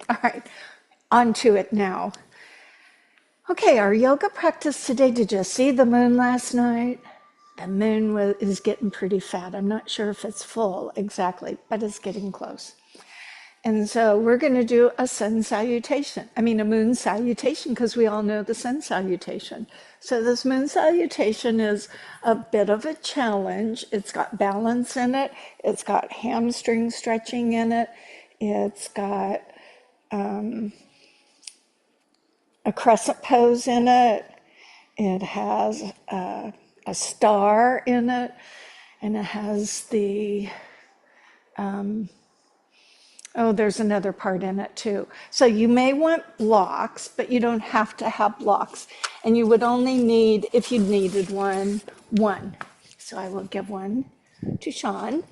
All right, on to it now. Okay, our yoga practice today. Did you see the moon last night? The moon is getting pretty fat. I'm not sure if it's full exactly, but it's getting close. And so we're going to do a sun salutation. I mean, a moon salutation, because we all know the sun salutation. So this moon salutation is a bit of a challenge. It's got balance in it. It's got hamstring stretching in it. It's got a crescent pose in it. It has a star in it. And it has the oh, there's another part in it too. So you may want blocks, but you don't have to have blocks. And you would only need, if you needed one. So I will give one to Sean.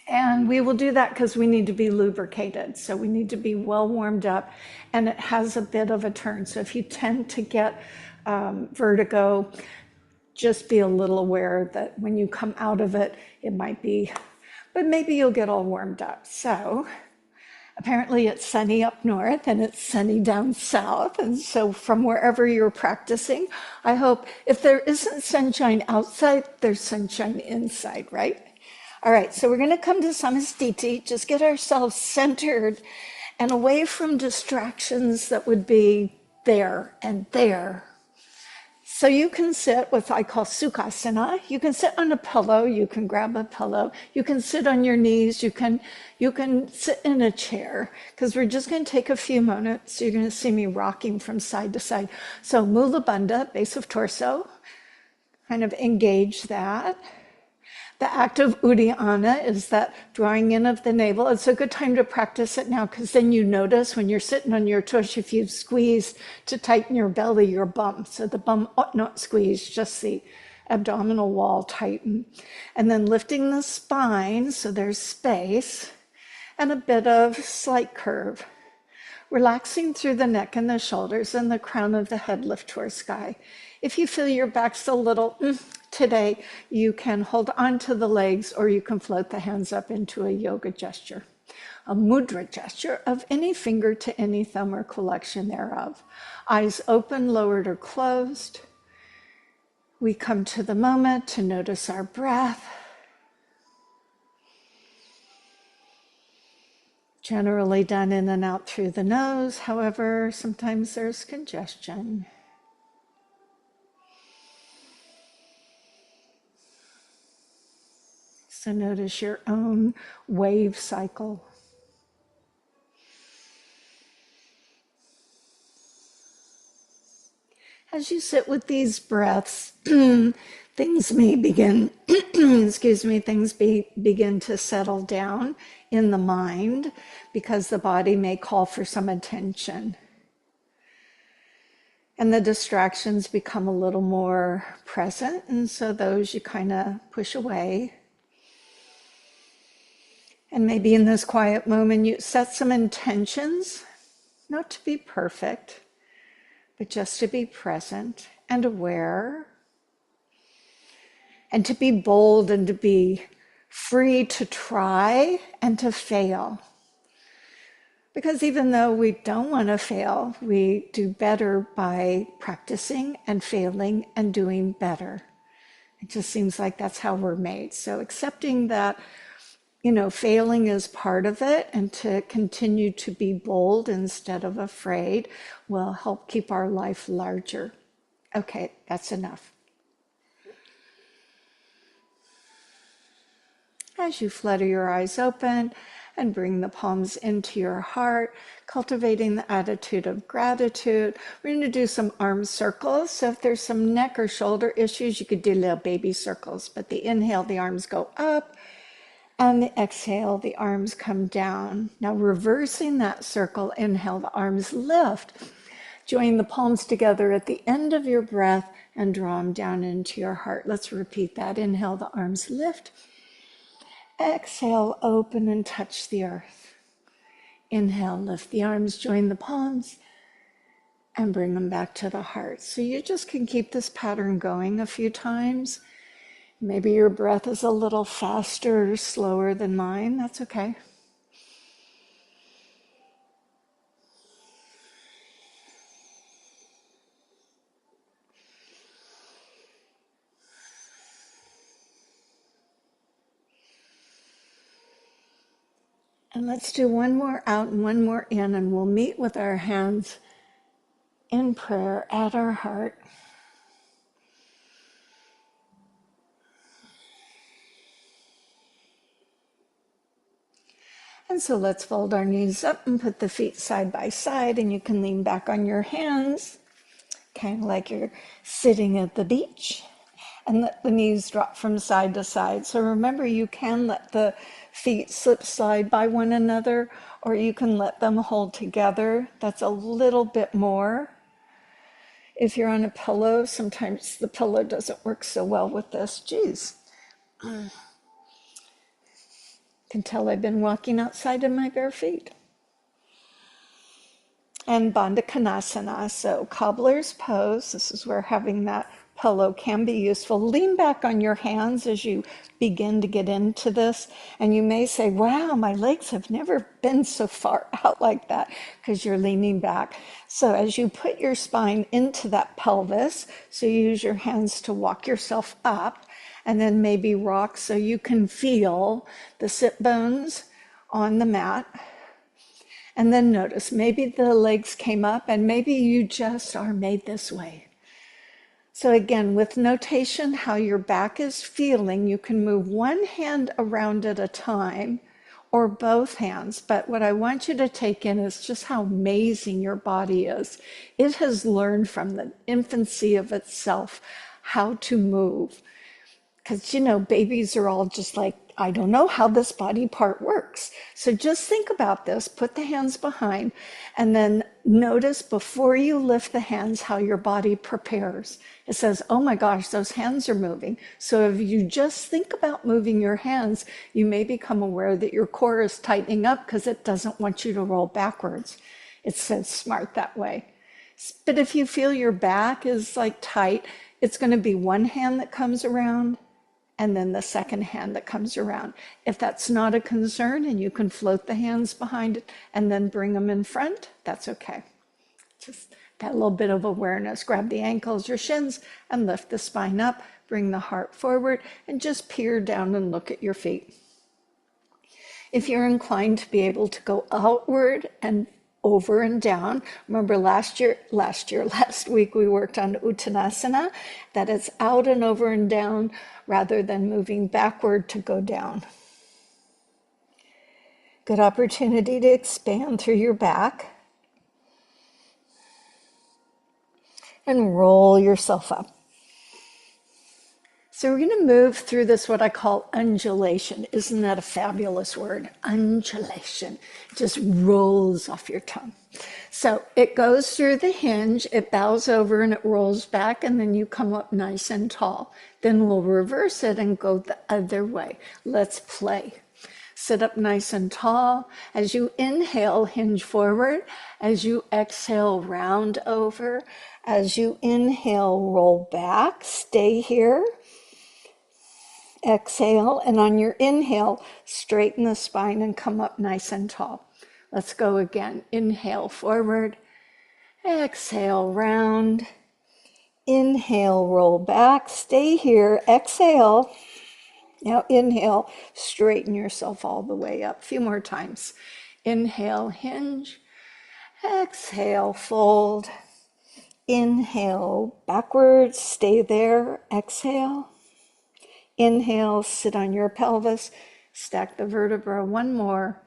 And we will do that because we need to be lubricated. So we need to be well warmed up. And it has a bit of a turn. So if you tend to get vertigo, just be a little aware that when you come out of it, it might be, but maybe you'll get all warmed up. So apparently it's sunny up north and it's sunny down south. And so from wherever you're practicing, I hope if there isn't sunshine outside, there's sunshine inside, right? All right, so we're going to come to Samastiti, just get ourselves centered and away from distractions that would be there and there. So you can sit with I call Sukhasana. You can sit on a pillow. You can grab a pillow. You can sit on your knees. You can sit in a chair because we're just going to take a few moments. You're going to see me rocking from side to side. So Mula Bandha, base of torso, kind of engage that. The act of Uddiyana is that drawing in of the navel. It's a good time to practice it now because then you notice when you're sitting on your tush, if you squeeze to tighten your belly, your bum. So the bum ought not squeeze, just the abdominal wall tighten. And then lifting the spine, so there's space, and a bit of slight curve. Relaxing through the neck and the shoulders and the crown of the head lift towards sky. If you feel your back's a little today, you can hold on to the legs or you can float the hands up into a yoga gesture, a mudra gesture of any finger to any thumb or collection thereof. Eyes open, lowered, or closed. We come to the moment to notice our breath. Generally done in and out through the nose. However, sometimes there's congestion. So notice your own wave cycle. As you sit with these breaths, things may begin, begin to settle down in the mind because the body may call for some attention. And the distractions become a little more present, and so those you kind of push away. And maybe in this quiet moment, you set some intentions, not to be perfect, but just to be present and aware, and to be bold and to be free to try and to fail. Because even though we don't want to fail, we do better by practicing and failing and doing better. It just seems like that's how we're made. So accepting that, failing is part of it, and to continue to be bold instead of afraid will help keep our life larger. Okay, that's enough. As you flutter your eyes open and bring the palms into your heart, cultivating the attitude of gratitude, we're going to do some arm circles. So if there's some neck or shoulder issues, you could do little baby circles. But the inhale, the arms go up. And the exhale, the arms come down. Now reversing that circle, inhale, the arms lift. Join the palms together at the end of your breath and draw them down into your heart. Let's repeat that. Inhale, the arms lift. Exhale, open and touch the earth. Inhale, lift the arms, join the palms, and bring them back to the heart. So you just can keep this pattern going a few times. Maybe your breath is a little faster or slower than mine. That's okay. And let's do one more out and one more in, and we'll meet with our hands in prayer at our heart. And so let's fold our knees up and put the feet side by side, and you can lean back on your hands, kind of like you're sitting at the beach, and let the knees drop from side to side. So remember, you can let the feet slide by one another, or you can let them hold together. That's a little bit more. If you're on a pillow, sometimes the pillow doesn't work so well with this. Geez. Can tell I've been walking outside in my bare feet. And Bandha Konasana, so cobbler's pose. This is where having that pillow can be useful. Lean back on your hands as you begin to get into this. And you may say, wow, my legs have never been so far out like that, because you're leaning back. So as you put your spine into that pelvis, so you use your hands to walk yourself up, and then maybe rock so you can feel the sit bones on the mat. And then notice, maybe the legs came up and maybe you just are made this way. So again, with notation, how your back is feeling, you can move one hand around at a time or both hands. But what I want you to take in is just how amazing your body is. It has learned from the infancy of itself how to move. Because, you know, babies are all just like, I don't know how this body part works. So just think about this, put the hands behind, and then notice before you lift the hands how your body prepares. It says, oh my gosh, those hands are moving. So if you just think about moving your hands, you may become aware that your core is tightening up because it doesn't want you to roll backwards. It says smart that way. But if you feel your back is like tight, it's going to be one hand that comes around, and then the second hand that comes around. If that's not a concern and you can float the hands behind it and then bring them in front, that's okay. Just that little bit of awareness. Grab the ankles, your shins, and lift the spine up. Bring the heart forward and just peer down and look at your feet. If you're inclined to be able to go outward and over and down. Remember last week we worked on Uttanasana, that it's out and over and down rather than moving backward to go down. Good opportunity to expand through your back and roll yourself up. So we're going to move through this, what I call undulation. Isn't that a fabulous word? Undulation. It just rolls off your tongue. So it goes through the hinge, it bows over and it rolls back, and then you come up nice and tall. Then we'll reverse it and go the other way. Let's play. Sit up nice and tall. As you inhale, hinge forward. As you exhale, round over. As you inhale, roll back. Stay here. Exhale, and on your inhale, straighten the spine and come up nice and tall. Let's go again. Inhale, forward. Exhale, round. Inhale, roll back. Stay here. Exhale. Now inhale, straighten yourself all the way up. A few more times. Inhale, hinge. Exhale, fold. Inhale, backwards. Stay there. Exhale. Inhale, sit on your pelvis, stack the vertebra, one more.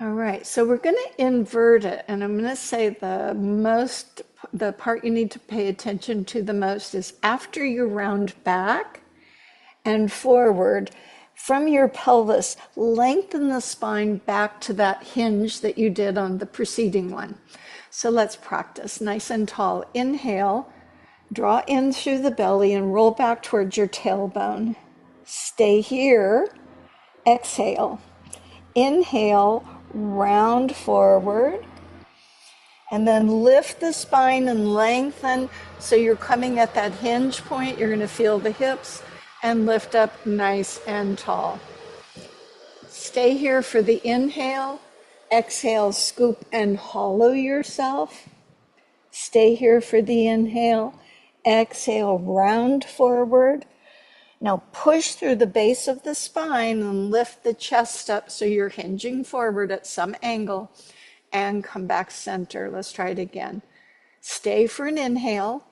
All right, so we're going to invert it, and I'm going to say the part you need to pay attention to the most is after you round back and forward, from your pelvis, lengthen the spine back to that hinge that you did on the preceding one. So let's practice. Nice and tall. Inhale, draw in through the belly and roll back towards your tailbone. Stay here. Exhale. Inhale, round forward. And then lift the spine and lengthen. So you're coming at that hinge point. You're going to feel the hips. And lift up nice and tall. Stay here for the inhale. Exhale, scoop and hollow yourself. Stay here for the inhale. Exhale, round forward. Now push through the base of the spine and lift the chest up so you're hinging forward at some angle, and come back center. Let's try it again. Stay for an inhale.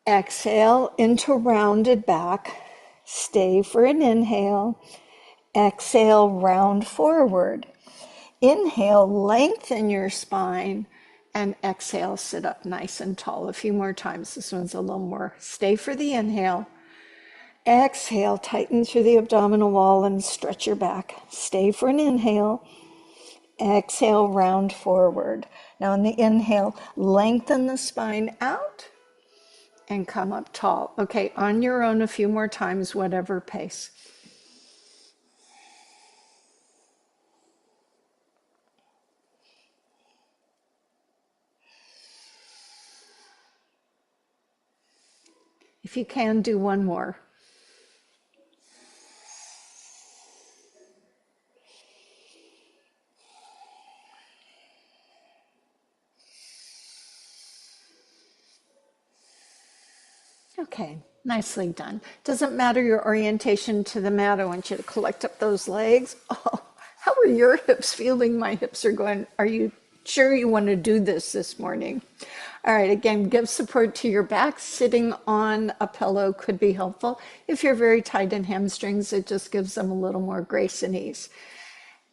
Exhale into rounded back. Stay for an inhale. Exhale, round forward. Inhale, lengthen your spine, and exhale, sit up nice and tall. A few more times. This one's a little more. Stay for the inhale. Exhale, tighten through the abdominal wall and stretch your back. Stay for an inhale. Exhale, round forward. Now on the inhale, lengthen the spine out and come up tall. Okay, on your own a few more times, whatever pace. If you can, do one more. Okay, nicely done. Doesn't matter your orientation to the mat. I want you to collect up those legs. Oh, how are your hips feeling? My hips are going, are you sure you want to do this morning? All right, again, give support to your back. Sitting on a pillow could be helpful. If you're very tight in hamstrings, it just gives them a little more grace and ease.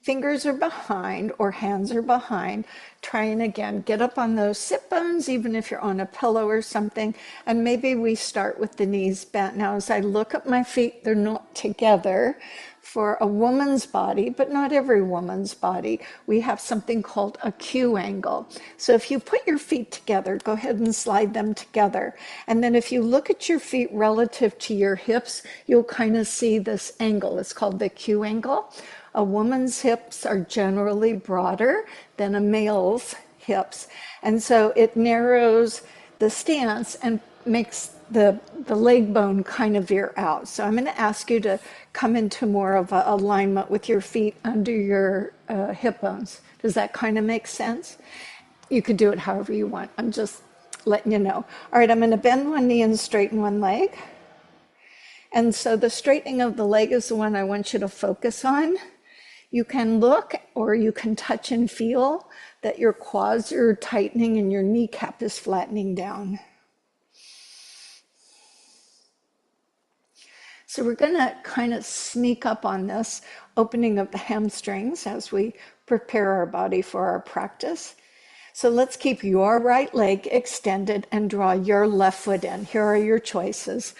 Fingers are behind or hands are behind. Try and again, get up on those sit bones, even if you're on a pillow or something. And maybe we start with the knees bent. Now, as I look at my feet, they're not together. For a woman's body, but not every woman's body, we have something called a Q angle. So if you put your feet together, go ahead and slide them together. And then if you look at your feet relative to your hips, you'll kind of see this angle. It's called the Q angle. A woman's hips are generally broader than a male's hips. And so it narrows the stance and makes the leg bone kind of veer out. So I'm going to ask you to come into more of a alignment with your feet under your hip bones. Does that kind of make sense? You could do it however you want. I'm just letting you know. All right, I'm going to bend one knee and straighten one leg. And so the straightening of the leg is the one I want you to focus on. You can look or you can touch and feel that your quads are tightening and your kneecap is flattening down. So we're going to kind of sneak up on this opening of the hamstrings as we prepare our body for our practice. So let's keep your right leg extended and draw your left foot in. Here are your choices.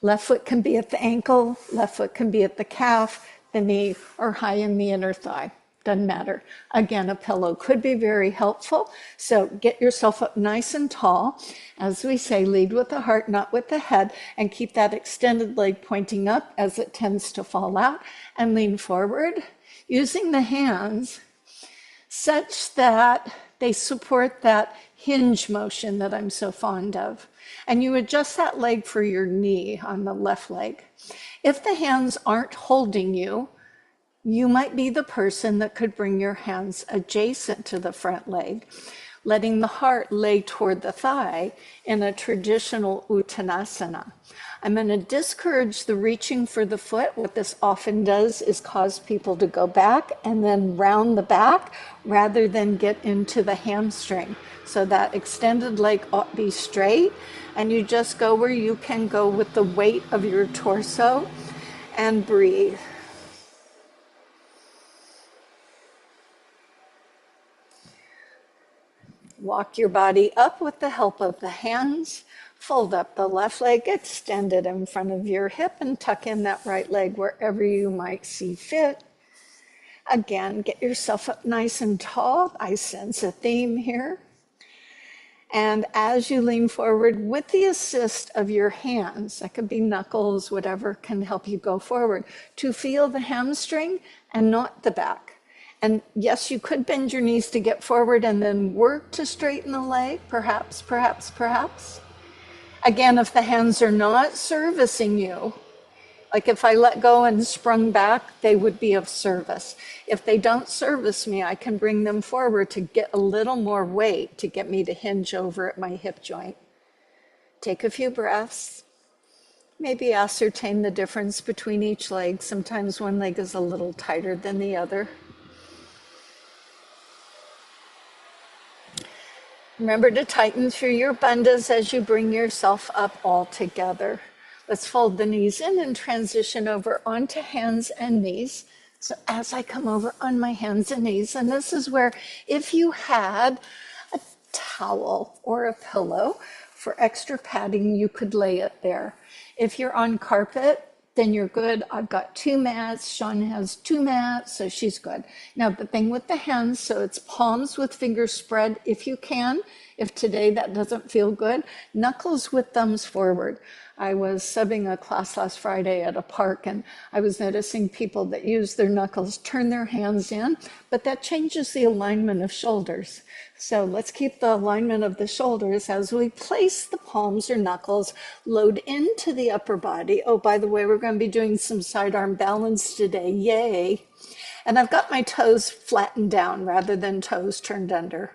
Left foot can be at the ankle, left foot can be at the calf, the knee, or high in the inner thigh. Doesn't matter. Again, a pillow could be very helpful. So get yourself up nice and tall. As we say, lead with the heart, not with the head, and keep that extended leg pointing up as it tends to fall out, and lean forward, using the hands such that they support that hinge motion that I'm so fond of. And you adjust that leg for your knee on the left leg. If the hands aren't holding you, you might be the person that could bring your hands adjacent to the front leg, letting the heart lay toward the thigh in a traditional Uttanasana. I'm going to discourage the reaching for the foot. What this often does is cause people to go back and then round the back rather than get into the hamstring. So that extended leg ought to be straight, and you just go where you can go with the weight of your torso and breathe. Walk your body up with the help of the hands. Fold up the left leg, extend it in front of your hip, and tuck in that right leg wherever you might see fit. Again, get yourself up nice and tall. I sense a theme here. And as you lean forward with the assist of your hands, that could be knuckles, whatever can help you go forward, to feel the hamstring and not the back. And yes, you could bend your knees to get forward and then work to straighten the leg, perhaps. Again, if the hands are not servicing you, Like if I let go and sprung back, they would be of service. If they don't service me, I can bring them forward to get a little more weight to get me to hinge over at my hip joint. Take a few breaths. Maybe ascertain the difference between each leg. Sometimes one leg is a little tighter than the other. Remember to tighten through your bandhas as you bring yourself up all together. Let's fold the knees in and transition over onto hands and knees. So as I come over on my hands and knees, and this is where if you had a towel or a pillow for extra padding, you could lay it there. If you're on carpet, then you're good. I've got 2 mats. Sean has 2 mats, so she's good. Now, the thing with the hands, so it's palms with fingers spread if you can. If today that doesn't feel good, knuckles with thumbs forward. I was subbing a class last Friday at a park, and I was noticing people that use their knuckles turn their hands in, but that changes the alignment of shoulders. So let's keep the alignment of the shoulders as we place the palms or knuckles, load into the upper body. Oh, by the way, we're going to be doing some sidearm balance today. Yay. And I've got my toes flattened down rather than toes turned under.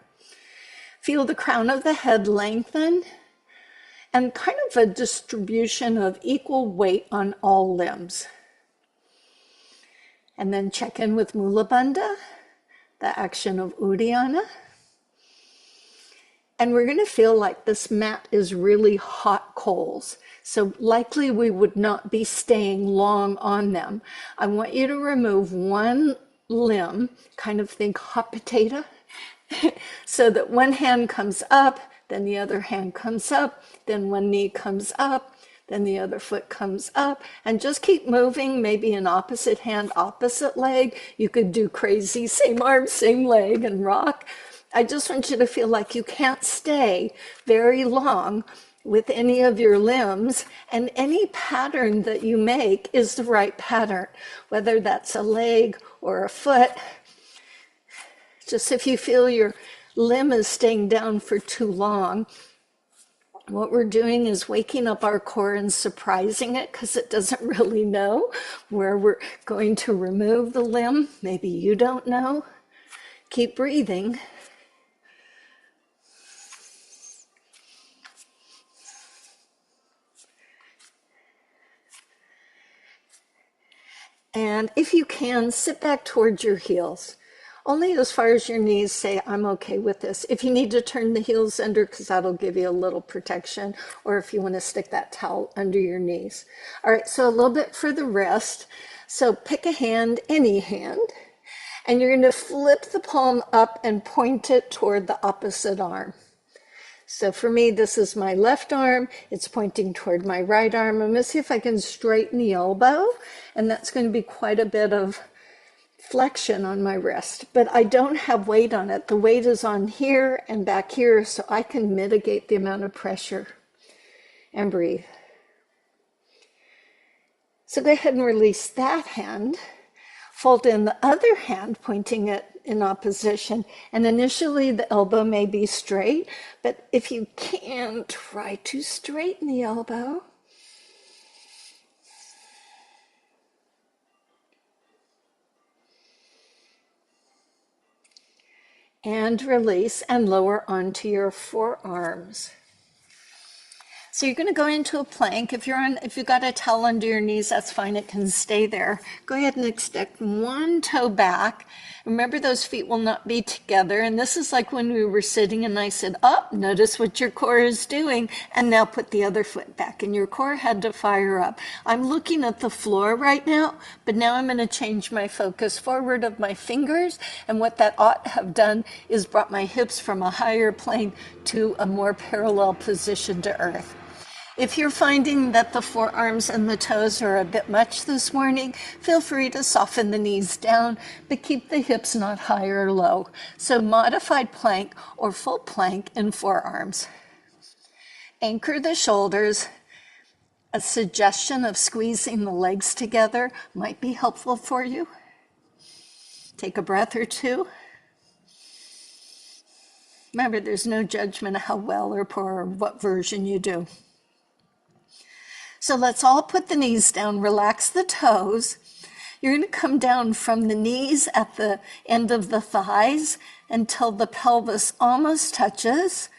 Feel the crown of the head lengthen and kind of a distribution of equal weight on all limbs. And then check in with Mula Bandha, the action of Uddiyana. And we're going to feel like this mat is really hot coals. So likely we would not be staying long on them. I want you to remove one limb, kind of think hot potato, so that one hand comes up, then the other hand comes up, then one knee comes up, then the other foot comes up, and just keep moving, maybe an opposite hand, opposite leg. You could do crazy, same arm, same leg, and rock. I just want you to feel like you can't stay very long with any of your limbs, and any pattern that you make is the right pattern, whether that's a leg or a foot. Just if you feel your limb is staying down for too long, what we're doing is waking up our core and surprising it because it doesn't really know where we're going to remove the limb. Maybe you don't know. Keep breathing. And if you can, sit back towards your heels. Only as far as your knees say, I'm okay with this. If you need to turn the heels under, because that'll give you a little protection, or if you want to stick that towel under your knees. All right, so a little bit for the rest. So pick a hand, any hand, and you're going to flip the palm up and point it toward the opposite arm. So for me, this is my left arm. It's pointing toward my right arm. I'm going to see if I can straighten the elbow, and that's going to be quite a bit of flexion on my wrist, but I don't have weight on it. The weight is on here and back here, so I can mitigate the amount of pressure. And breathe. So go ahead and release that hand. Fold in the other hand, pointing it in opposition. And initially the elbow may be straight, but if you can, try to straighten the elbow. And release and lower onto your forearms. So you're going to go into a plank. If you've got a towel under your knees, that's fine. It can stay there. Go ahead and extend one toe back. Remember, those feet will not be together. And this is like when we were sitting and I said, oh, notice what your core is doing. And now put the other foot back. And your core had to fire up. I'm looking at the floor right now, but now I'm going to change my focus forward of my fingers. And what that ought to have done is brought my hips from a higher plane to a more parallel position to earth. If you're finding that the forearms and the toes are a bit much this morning, feel free to soften the knees down, but keep the hips not high or low. So modified plank or full plank in forearms. Anchor the shoulders. A suggestion of squeezing the legs together might be helpful for you. Take a breath or two. Remember, there's no judgment of how well or poor or what version you do. So let's all put the knees down, relax the toes. You're going to come down from the knees at the end of the thighs until the pelvis almost touches,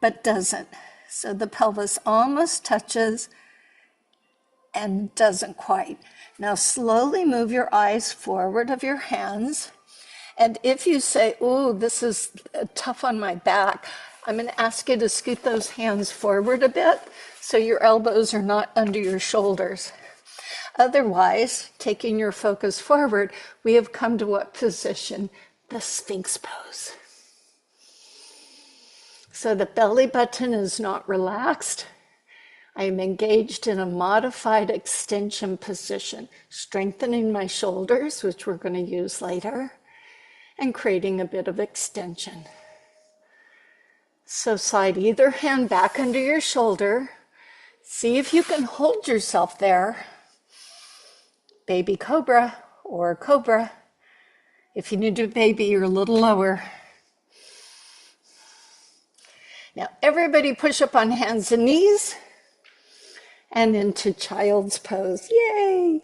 but doesn't. So the pelvis almost touches and doesn't quite. Now slowly move your eyes forward of your hands. And if you say, "Ooh, this is tough on my back," I'm going to ask you to scoot those hands forward a bit so your elbows are not under your shoulders. Otherwise, taking your focus forward, we have come to what position? The Sphinx pose. So the belly button is not relaxed. I am engaged in a modified extension position, strengthening my shoulders, which we're going to use later, and creating a bit of extension. So slide either hand back under your shoulder. See if you can hold yourself there. Baby cobra or cobra. If you need to baby, you're a little lower. Now everybody push up on hands and knees and into child's pose. Yay!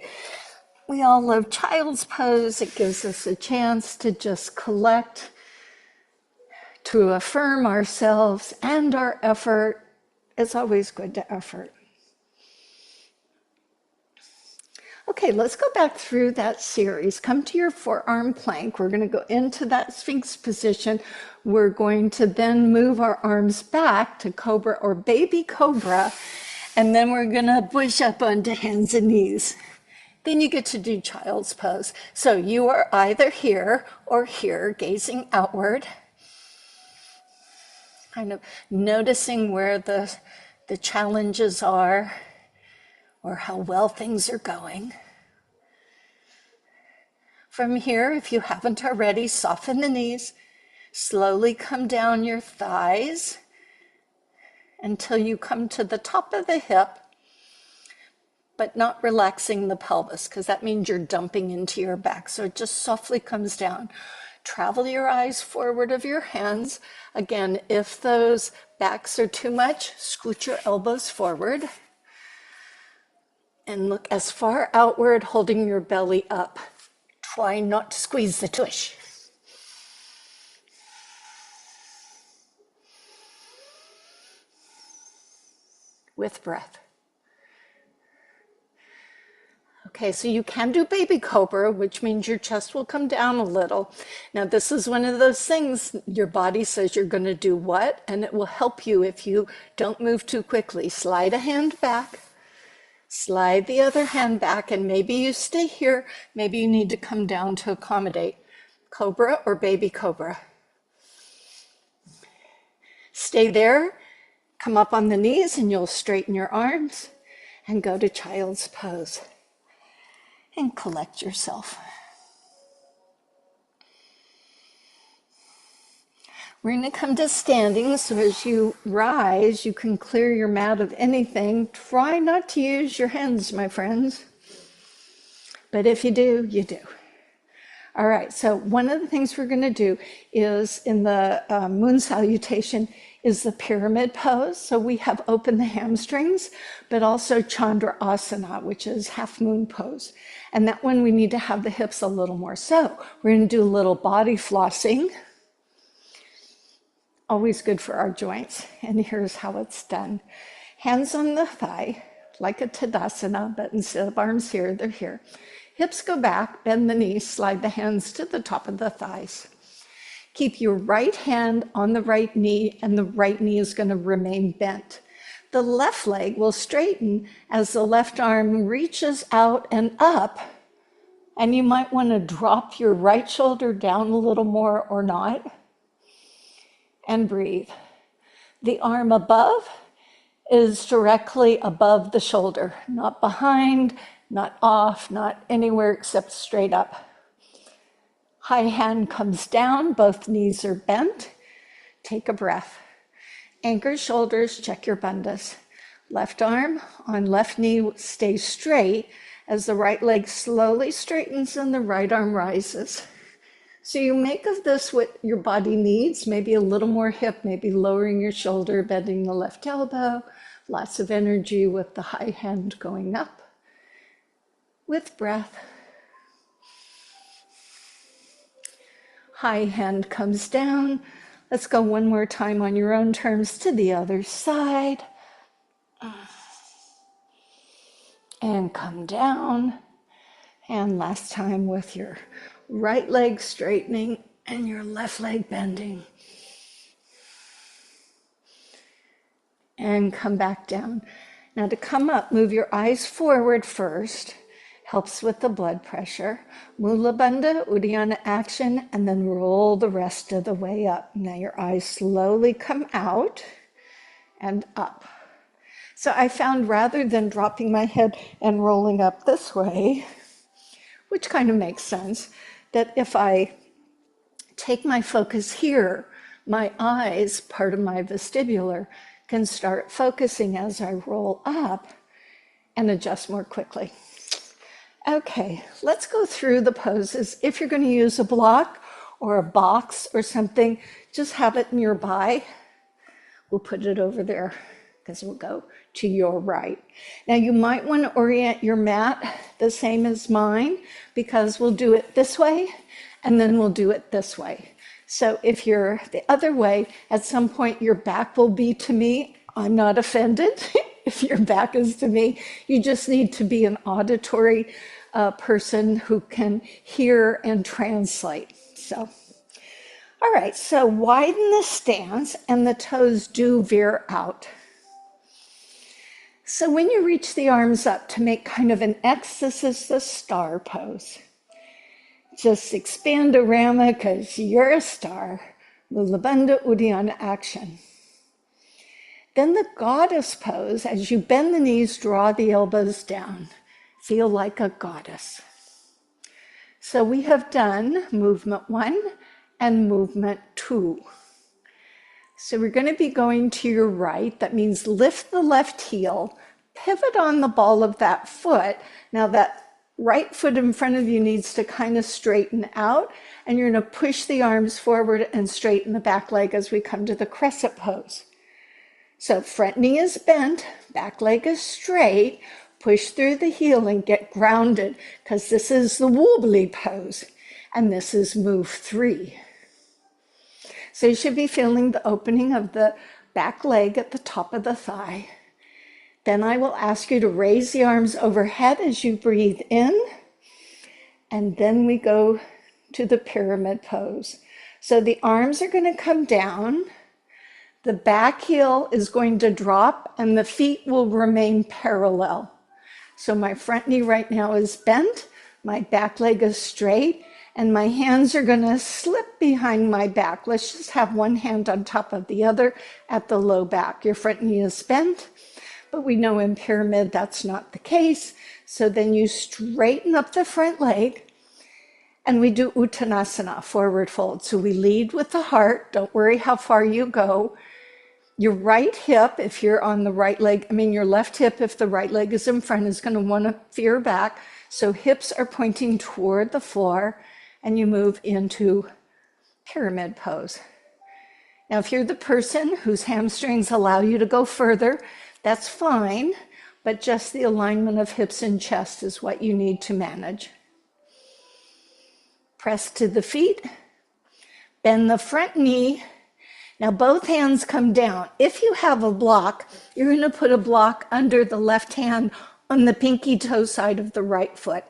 We all love child's pose. It gives us a chance to just collect, to affirm ourselves and our effort. It's always good to effort. Okay, let's go back through that series. Come to your forearm plank. We're going to go into that Sphinx position. We're going to then move our arms back to cobra or baby cobra, and then we're going to push up onto hands and knees. Then you get to do child's pose. So you are either here or here, gazing outward, kind of noticing where the challenges are or how well things are going. From here, if you haven't already, soften the knees, slowly come down your thighs until you come to the top of the hip, but not relaxing the pelvis, because that means you're dumping into your back. So it just softly comes down. Travel your eyes forward of your hands. Again, if those backs are too much, scoot your elbows forward. And look as far outward, holding your belly up. Try not to squeeze the tush. With breath. Okay, so you can do baby cobra, which means your chest will come down a little. Now, this is one of those things your body says you're going to do what, and it will help you if you don't move too quickly. Slide a hand back, slide the other hand back, and maybe you stay here. Maybe you need to come down to accommodate. Cobra or baby cobra. Stay there, come up on the knees, and you'll straighten your arms and go to child's pose. And collect yourself. We're going to come to standing, so as you rise, you can clear your mat of anything. Try not to use your hands, my friends. But if you do, you do. All right, so one of the things we're going to do is in the moon salutation is the pyramid pose. So we have open the hamstrings, but also Chandra Asana, which is half moon pose. And that one we need to have the hips a little more. So we're going to do a little body flossing. Always good for our joints. And here's how it's done. Hands on the thigh, like a Tadasana, but instead of arms here, they're here. Hips go back, bend the knees, slide the hands to the top of the thighs. Keep your right hand on the right knee, and the right knee is going to remain bent. The left leg will straighten as the left arm reaches out and up, and you might want to drop your right shoulder down a little more or not, and breathe. The arm above is directly above the shoulder, not behind, not off, not anywhere except straight up. High hand comes down, both knees are bent. Take a breath. Anchor shoulders, check your bandhas. Left arm on left knee stays straight as the right leg slowly straightens and the right arm rises. So you make of this what your body needs, maybe a little more hip, maybe lowering your shoulder, bending the left elbow, Lots of energy with the high hand going up with breath. High hand comes down. Let's go one more time on your own terms to the other side. And come down. And last time with your right leg straightening and your left leg bending. And come back down. Now to come up, move your eyes forward first. Helps with the blood pressure. Mula Bandha, Uddiyana action, and then roll the rest of the way up. Now your eyes slowly come out and up. So I found rather than dropping my head and rolling up this way, which kind of makes sense, that if I take my focus here, my eyes, part of my vestibular, can start focusing as I roll up and adjust more quickly. Okay, let's go through the poses. If you're going to use a block or a box or something, just have it nearby. We'll put it over there because we'll go to your right. Now you might want to orient your mat the same as mine because we'll do it this way and then we'll do it this way. So if you're the other way, at some point your back will be to me. I'm not offended if your back is to me. You just need to be an auditory person who can hear and translate. So, all right, so widen the stance and the toes do veer out. So when you reach the arms up to make kind of an X, this is the star pose. Just expand around it because you're a star. Mula Bandha Uddiyana action. Then the goddess pose, as you bend the knees, draw the elbows down. Feel like a goddess. So we have done movement 1 and movement 2. So we're going to be going to your right. That means lift the left heel, pivot on the ball of that foot. Now that right foot in front of you needs to kind of straighten out, and you're going to push the arms forward and straighten the back leg as we come to the crescent pose. So front knee is bent, back leg is straight, push through the heel and get grounded because this is the wobbly pose and this is move 3. So you should be feeling the opening of the back leg at the top of the thigh. Then I will ask you to raise the arms overhead as you breathe in, and then we go to the pyramid pose. So the arms are going to come down, the back heel is going to drop, and the feet will remain parallel. So my front knee right now is bent, my back leg is straight, and my hands are going to slip behind my back. Let's just have one hand on top of the other at the low back. Your front knee is bent, but we know in pyramid that's not the case. So then you straighten up the front leg, and we do Uttanasana, forward fold. So we lead with the heart. Don't worry how far you go. Your right hip, if you're on the right leg, your left hip, if the right leg is in front, is going to want to veer back. So hips are pointing toward the floor, and you move into pyramid pose. Now, if you're the person whose hamstrings allow you to go further, that's fine, but just the alignment of hips and chest is what you need to manage. Press to the feet, bend the front knee. Now both hands come down. If you have a block, you're going to put a block under the left hand on the pinky toe side of the right foot.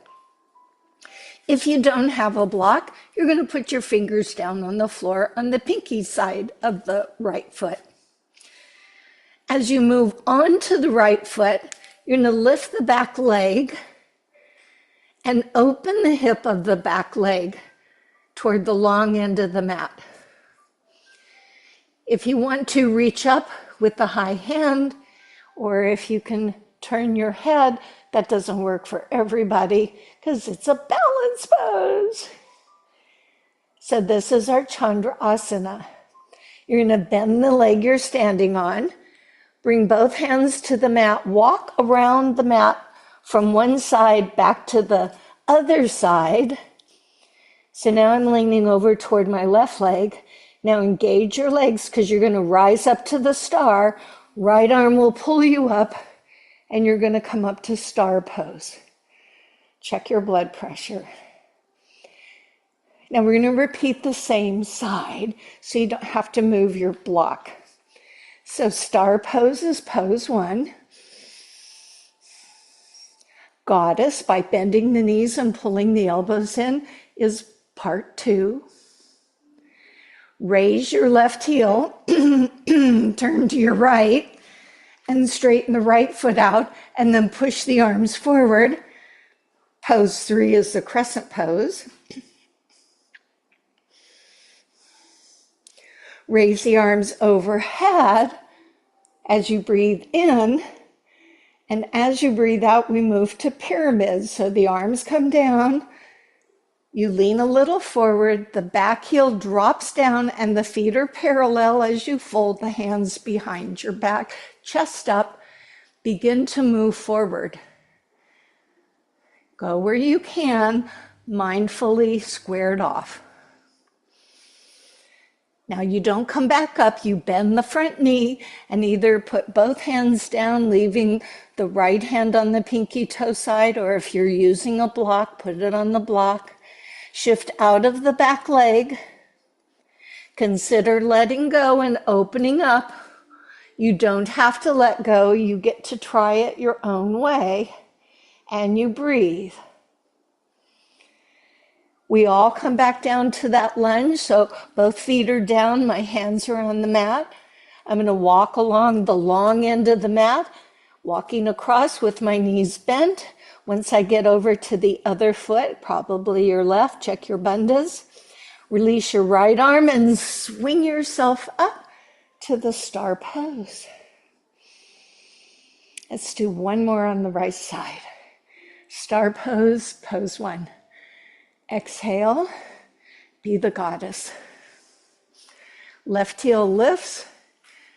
If you don't have a block, you're going to put your fingers down on the floor on the pinky side of the right foot. As you move onto the right foot, you're going to lift the back leg and open the hip of the back leg toward the long end of the mat. If you want to reach up with the high hand, or if you can turn your head, that doesn't work for everybody because it's a balance pose. So this is our Chandrasana. You're going to bend the leg you're standing on, bring both hands to the mat, walk around the mat from one side back to the other side. So now I'm leaning over toward my left leg. Now engage your legs because you're going to rise up to the star. Right arm will pull you up, and you're going to come up to star pose. Check your blood pressure. Now we're going to repeat the same side, so you don't have to move your block. So star pose is pose 1. Goddess, by bending the knees and pulling the elbows in, is part 2. Raise your left heel, turn to your right, and straighten the right foot out, and then push the arms forward. Pose 3 is the crescent pose. Raise the arms overhead as you breathe in, and as you breathe out, we move to pyramid. So the arms come down, you lean a little forward, the back heel drops down, and the feet are parallel as you fold the hands behind your back, chest up, begin to move forward. Go where you can, mindfully squared off. Now you don't come back up, you bend the front knee and either put both hands down, leaving the right hand on the pinky toe side, or if you're using a block, put it on the block. Shift out of the back leg. Consider letting go and opening up. You don't have to let go, you get to try it your own way, and you breathe. We all come back down to that lunge, so both feet are down, my hands are on the mat. I'm going to walk along the long end of the mat, walking across with my knees bent. Once I get over to the other foot, probably your left, check your bandhas. Release your right arm and swing yourself up to the star pose. Let's do one more on the right side. Star pose, pose 1. Exhale, be the goddess. Left heel lifts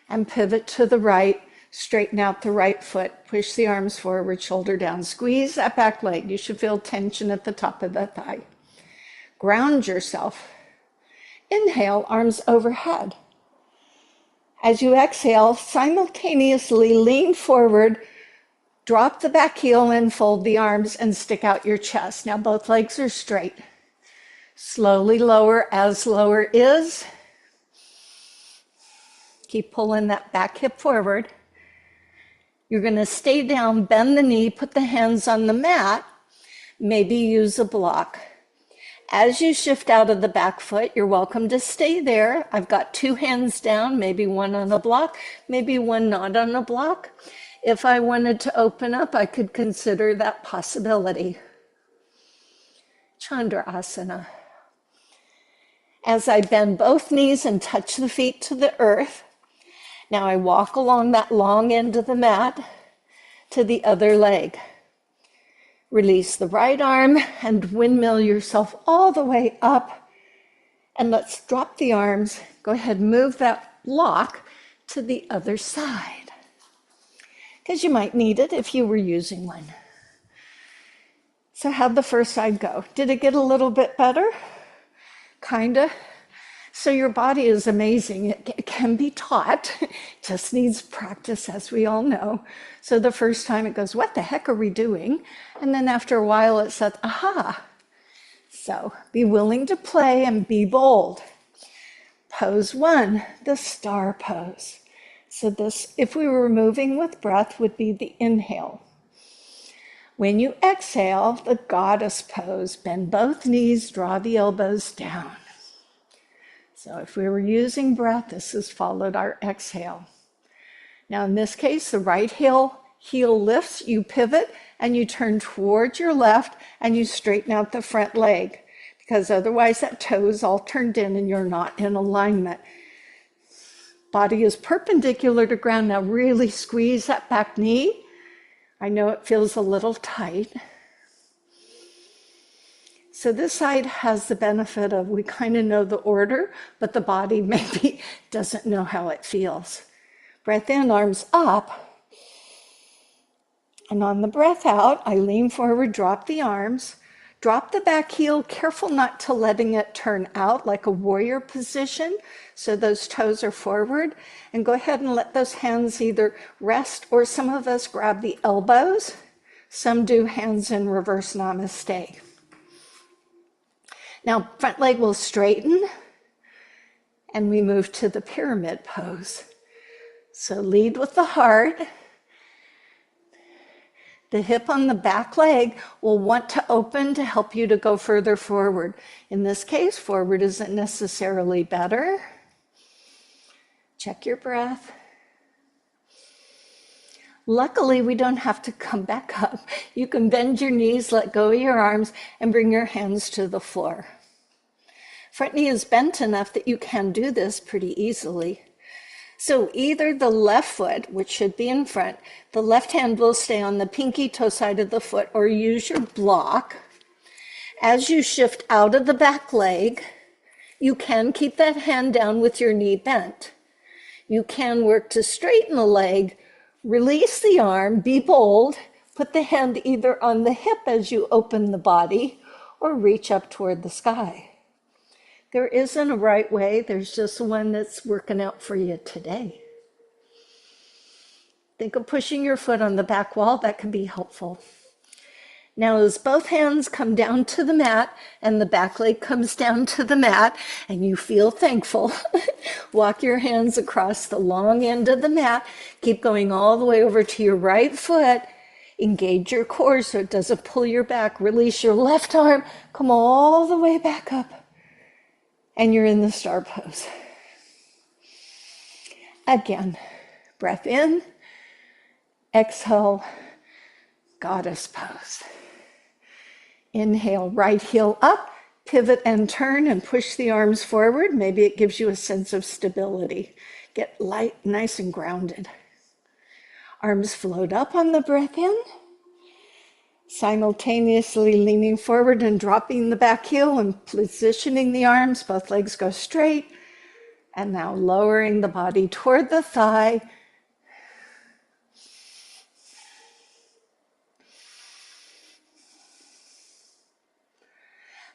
and pivot to the right. Straighten out the right foot. Push the arms forward, shoulder down. Squeeze that back leg. You should feel tension at the top of the thigh. Ground yourself. Inhale, arms overhead. As you exhale, simultaneously lean forward, drop the back heel and fold the arms and stick out your chest. Now both legs are straight. Slowly lower as lower is. Keep pulling that back hip forward. You're going to stay down, bend the knee, put the hands on the mat, maybe use a block. As you shift out of the back foot, you're welcome to stay there. I've got 2 hands down, maybe one on a block, maybe one not on a block. If I wanted to open up, I could consider that possibility. Chandrasana. As I bend both knees and touch the feet to the earth, now I walk along that long end of the mat to the other leg. Release the right arm and windmill yourself all the way up. And let's drop the arms. Go ahead and move that block to the other side, because you might need it if you were using one. So how'd the first side go? Did it get a little bit better? Kinda. So your body is amazing. It can be taught. It just needs practice, as we all know. So the first time it goes, what the heck are we doing? And then after a while it says, aha. So be willing to play and be bold. Pose 1, the star pose. So this, if we were moving with breath, would be the inhale. When you exhale, the goddess pose. Bend both knees, draw the elbows down. So if we were using breath, this has followed our exhale. Now in this case, the right heel lifts, you pivot, and you turn towards your left, and you straighten out the front leg, because otherwise that toe is all turned in and you're not in alignment. Body is perpendicular to ground. Now really squeeze that back knee. I know it feels a little tight. So this side has the benefit of we kind of know the order, but the body maybe doesn't know how it feels. Breath in, arms up. And on the breath out, I lean forward, drop the arms, Drop the back heel, careful not to letting it turn out like a warrior position, so those toes are forward, and go ahead and let those hands either rest, or some of us grab the elbows. Some do hands in reverse namaste. Now, front leg will straighten, and we move to the pyramid pose. So lead with the heart. The hip on the back leg will want to open to help you to go further forward. In this case, forward isn't necessarily better. Check your breath. Luckily, we don't have to come back up. You can bend your knees, let go of your arms, and bring your hands to the floor. Front knee is bent enough that you can do this pretty easily. So either the left foot, which should be in front, the left hand will stay on the pinky toe side of the foot, or use your block. As you shift out of the back leg, you can keep that hand down with your knee bent. You can work to straighten the leg, release the arm, be bold, put the hand either on the hip as you open the body, or reach up toward the sky. There isn't a right way, there's just one that's working out for you today. Think of pushing your foot on the back wall, that can be helpful. Now as both hands come down to the mat and the back leg comes down to the mat and you feel thankful, walk your hands across the long end of the mat, keep going all the way over to your right foot, engage your core so it doesn't pull your back, release your left arm, come all the way back up. And you're in the star pose. Again, breath in, exhale, goddess pose. Inhale, right heel up, pivot and turn and push the arms forward. Maybe it gives you a sense of stability. Get light, nice and grounded. Arms float up on the breath in. Simultaneously leaning forward and dropping the back heel and positioning the arms, both legs go straight. And now lowering the body toward the thigh.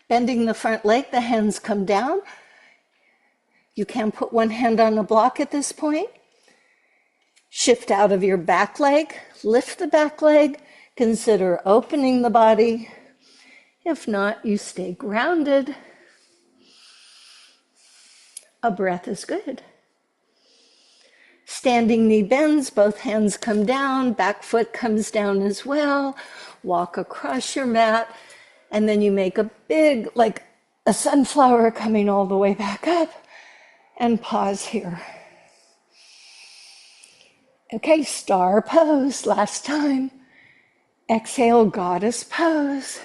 Bending the front leg, the hands come down. You can put one hand on a block at this point. Shift out of your back leg, lift the back leg. Consider opening the body. If not, you stay grounded. A breath is good. Standing knee bends, both hands come down, back foot comes down as well. Walk across your mat, and then you make a big, like a sunflower coming all the way back up, and pause here. Okay, star pose, last time. Exhale, goddess pose.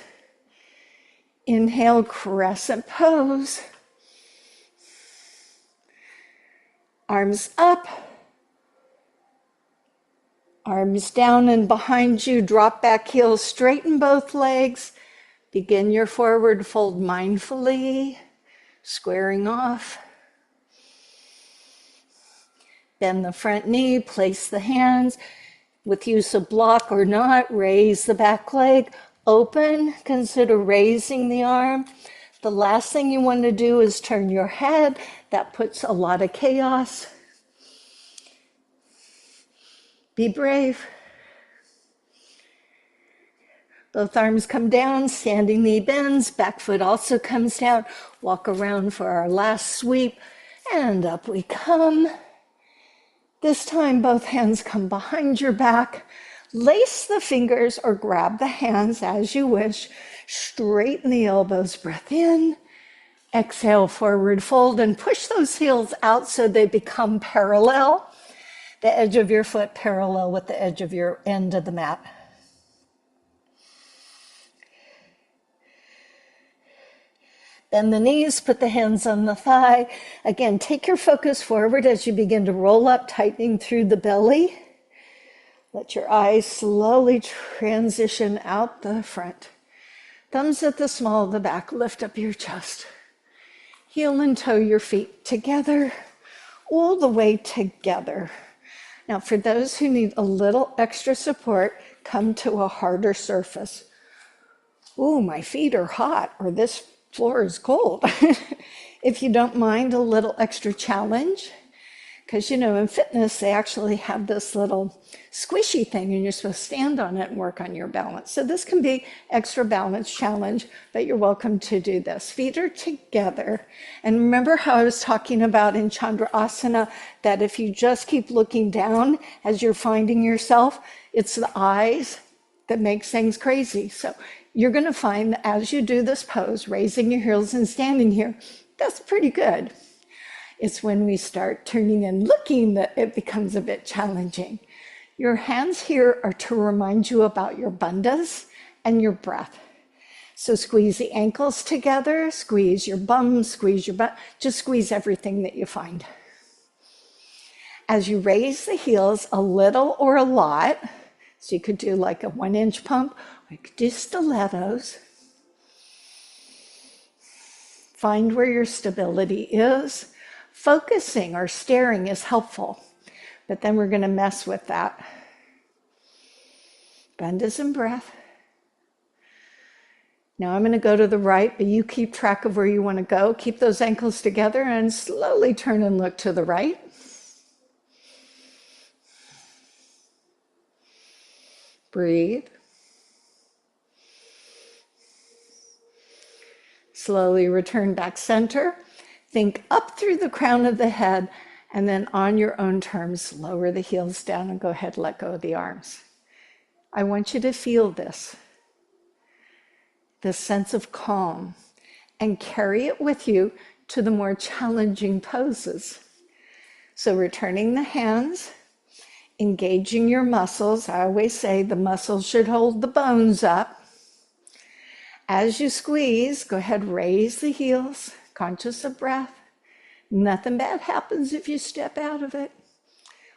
Inhale, crescent pose. Arms up. Arms down and behind you. Drop back heels, straighten both legs. Begin your forward fold mindfully, squaring off. Bend the front knee, place the hands. With use of block or not, raise the back leg, open, consider raising the arm. The last thing you want to do is turn your head. That puts a lot of chaos. Be brave. Both arms come down, standing knee bends, back foot also comes down. Walk around for our last sweep, and up we come. This time, both hands come behind your back. Lace the fingers or grab the hands as you wish. Straighten the elbows, breath in. Exhale, forward fold, and push those heels out so they become parallel. The edge of your foot parallel with the edge of your end of the mat. Bend the knees, put the hands on the thigh. Again, take your focus forward as you begin to roll up, tightening through the belly. Let your eyes slowly transition out the front. Thumbs at the small of the back, lift up your chest. Heel and toe your feet together, all the way together. Now, for those who need a little extra support, come to a harder surface. Ooh, my feet are hot, or this floor is cold. If you don't mind a little extra challenge, because in fitness, they actually have this little squishy thing and you're supposed to stand on it and work on your balance. So this can be extra balance challenge, but you're welcome to do this. Feet are together. And remember how I was talking about in Chandrasana that if you just keep looking down as you're finding yourself, it's the eyes that makes things crazy. So you're going to find that as you do this pose, raising your heels and standing here, that's pretty good. It's when we start turning and looking that it becomes a bit challenging. Your hands here are to remind you about your bandhas and your breath. So squeeze the ankles together, squeeze your bum, squeeze your butt, just squeeze everything that you find. As you raise the heels a little or a lot, so you could do like a 1-inch pump, or you could do stilettos. Find where your stability is. Focusing or staring is helpful, but then we're going to mess with that. Bandhas and breath. Now I'm going to go to the right, but you keep track of where you want to go. Keep those ankles together and slowly turn and look to the right. Breathe. Slowly return back center. Think up through the crown of the head, and then on your own terms, lower the heels down and go ahead and let go of the arms. I want you to feel this sense of calm, and carry it with you to the more challenging poses. So returning the hands, engaging your muscles. I always say the muscles should hold the bones up. As you squeeze, go ahead, raise the heels, conscious of breath. Nothing bad happens if you step out of it.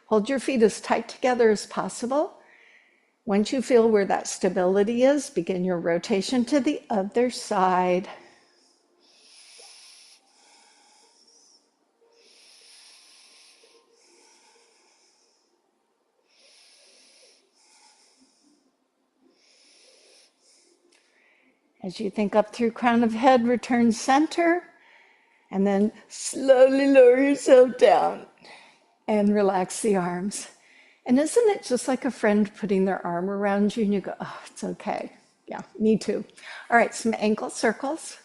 Hold your feet as tight together as possible. Once you feel where that stability is, begin your rotation to the other side. As you think up through crown of head, return center, and then slowly lower yourself down and relax the arms. And isn't it just like a friend putting their arm around you and you go, oh, it's okay. Yeah, me too. All right, some ankle circles.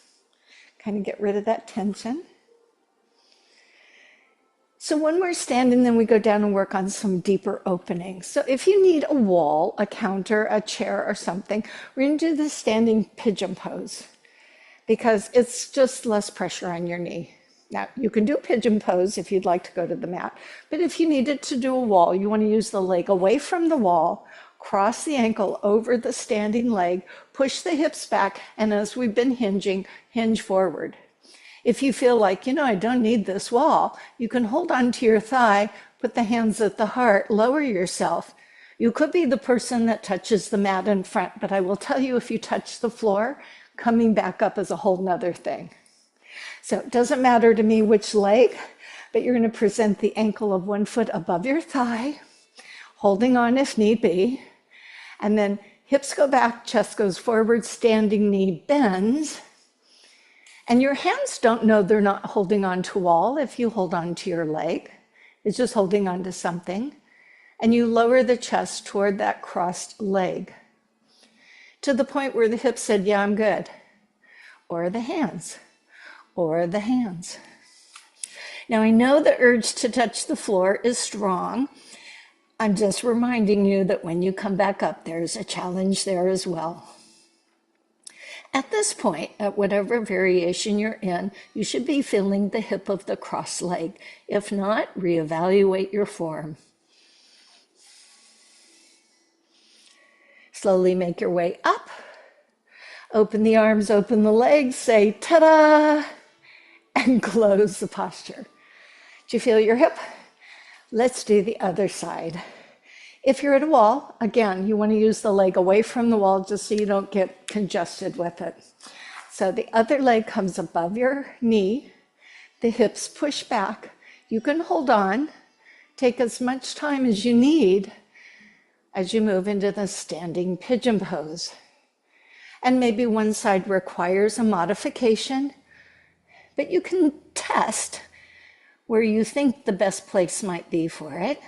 Kind of get rid of that tension. So when we're standing, then we go down and work on some deeper openings. So if you need a wall, a counter, a chair, or something, we're going to do the standing pigeon pose because it's just less pressure on your knee. Now, you can do a pigeon pose if you'd like to go to the mat, but if you needed to do a wall, you want to use the leg away from the wall, cross the ankle over the standing leg, push the hips back, and as we've been hinging, hinge forward. If you feel like, I don't need this wall, you can hold on to your thigh, put the hands at the heart, lower yourself. You could be the person that touches the mat in front, but I will tell you if you touch the floor, coming back up is a whole nother thing. So it doesn't matter to me which leg, but you're going to present the ankle of one foot above your thigh, holding on if need be, and then hips go back, chest goes forward, standing knee bends. And your hands don't know they're not holding on to a wall if you hold on to your leg. It's just holding on to something. And you lower the chest toward that crossed leg to the point where the hips said, yeah, I'm good. Or the hands. Or the hands. Now, I know the urge to touch the floor is strong. I'm just reminding you that when you come back up, there's a challenge there as well. At this point, at whatever variation you're in, you should be feeling the hip of the cross leg. If not, reevaluate your form. Slowly make your way up. Open the arms, open the legs, say ta-da, and close the posture. Do you feel your hip? Let's do the other side. If you're at a wall, again, you want to use the leg away from the wall just so you don't get congested with it. So the other leg comes above your knee. The hips push back. You can hold on. Take as much time as you need as you move into the standing pigeon pose. And maybe one side requires a modification, but you can test where you think the best place might be for it.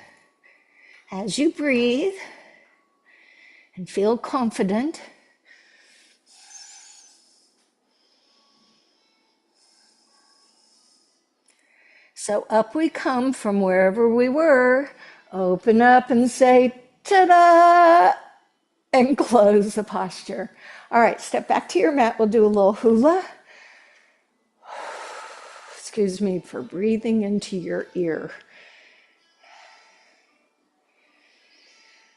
As you breathe and feel confident, so up we come from wherever we were. Open up and say, ta-da, and close the posture. All right, step back to your mat. We'll do a little hula. Excuse me for breathing into your ear.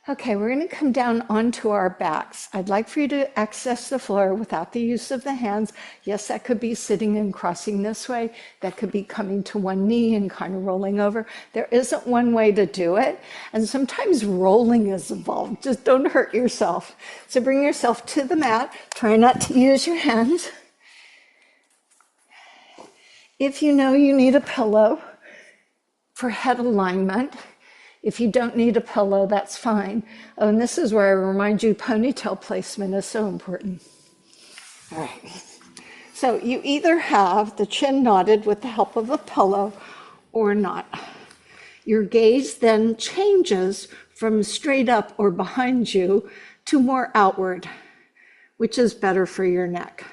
Okay, we're going to come down onto our backs. I'd like for you to access the floor without the use of the hands. Yes, that could be sitting and crossing this way. That could be coming to one knee and kind of rolling over. There isn't one way to do it. And sometimes rolling is involved. Just don't hurt yourself. So bring yourself to the mat. Try not to use your hands. If you know you need a pillow for head alignment, if you don't need a pillow, that's fine. Oh, and this is where I remind you, ponytail placement is so important. All right. So you either have the chin knotted with the help of a pillow or not. Your gaze then changes from straight up or behind you to more outward, which is better for your neck.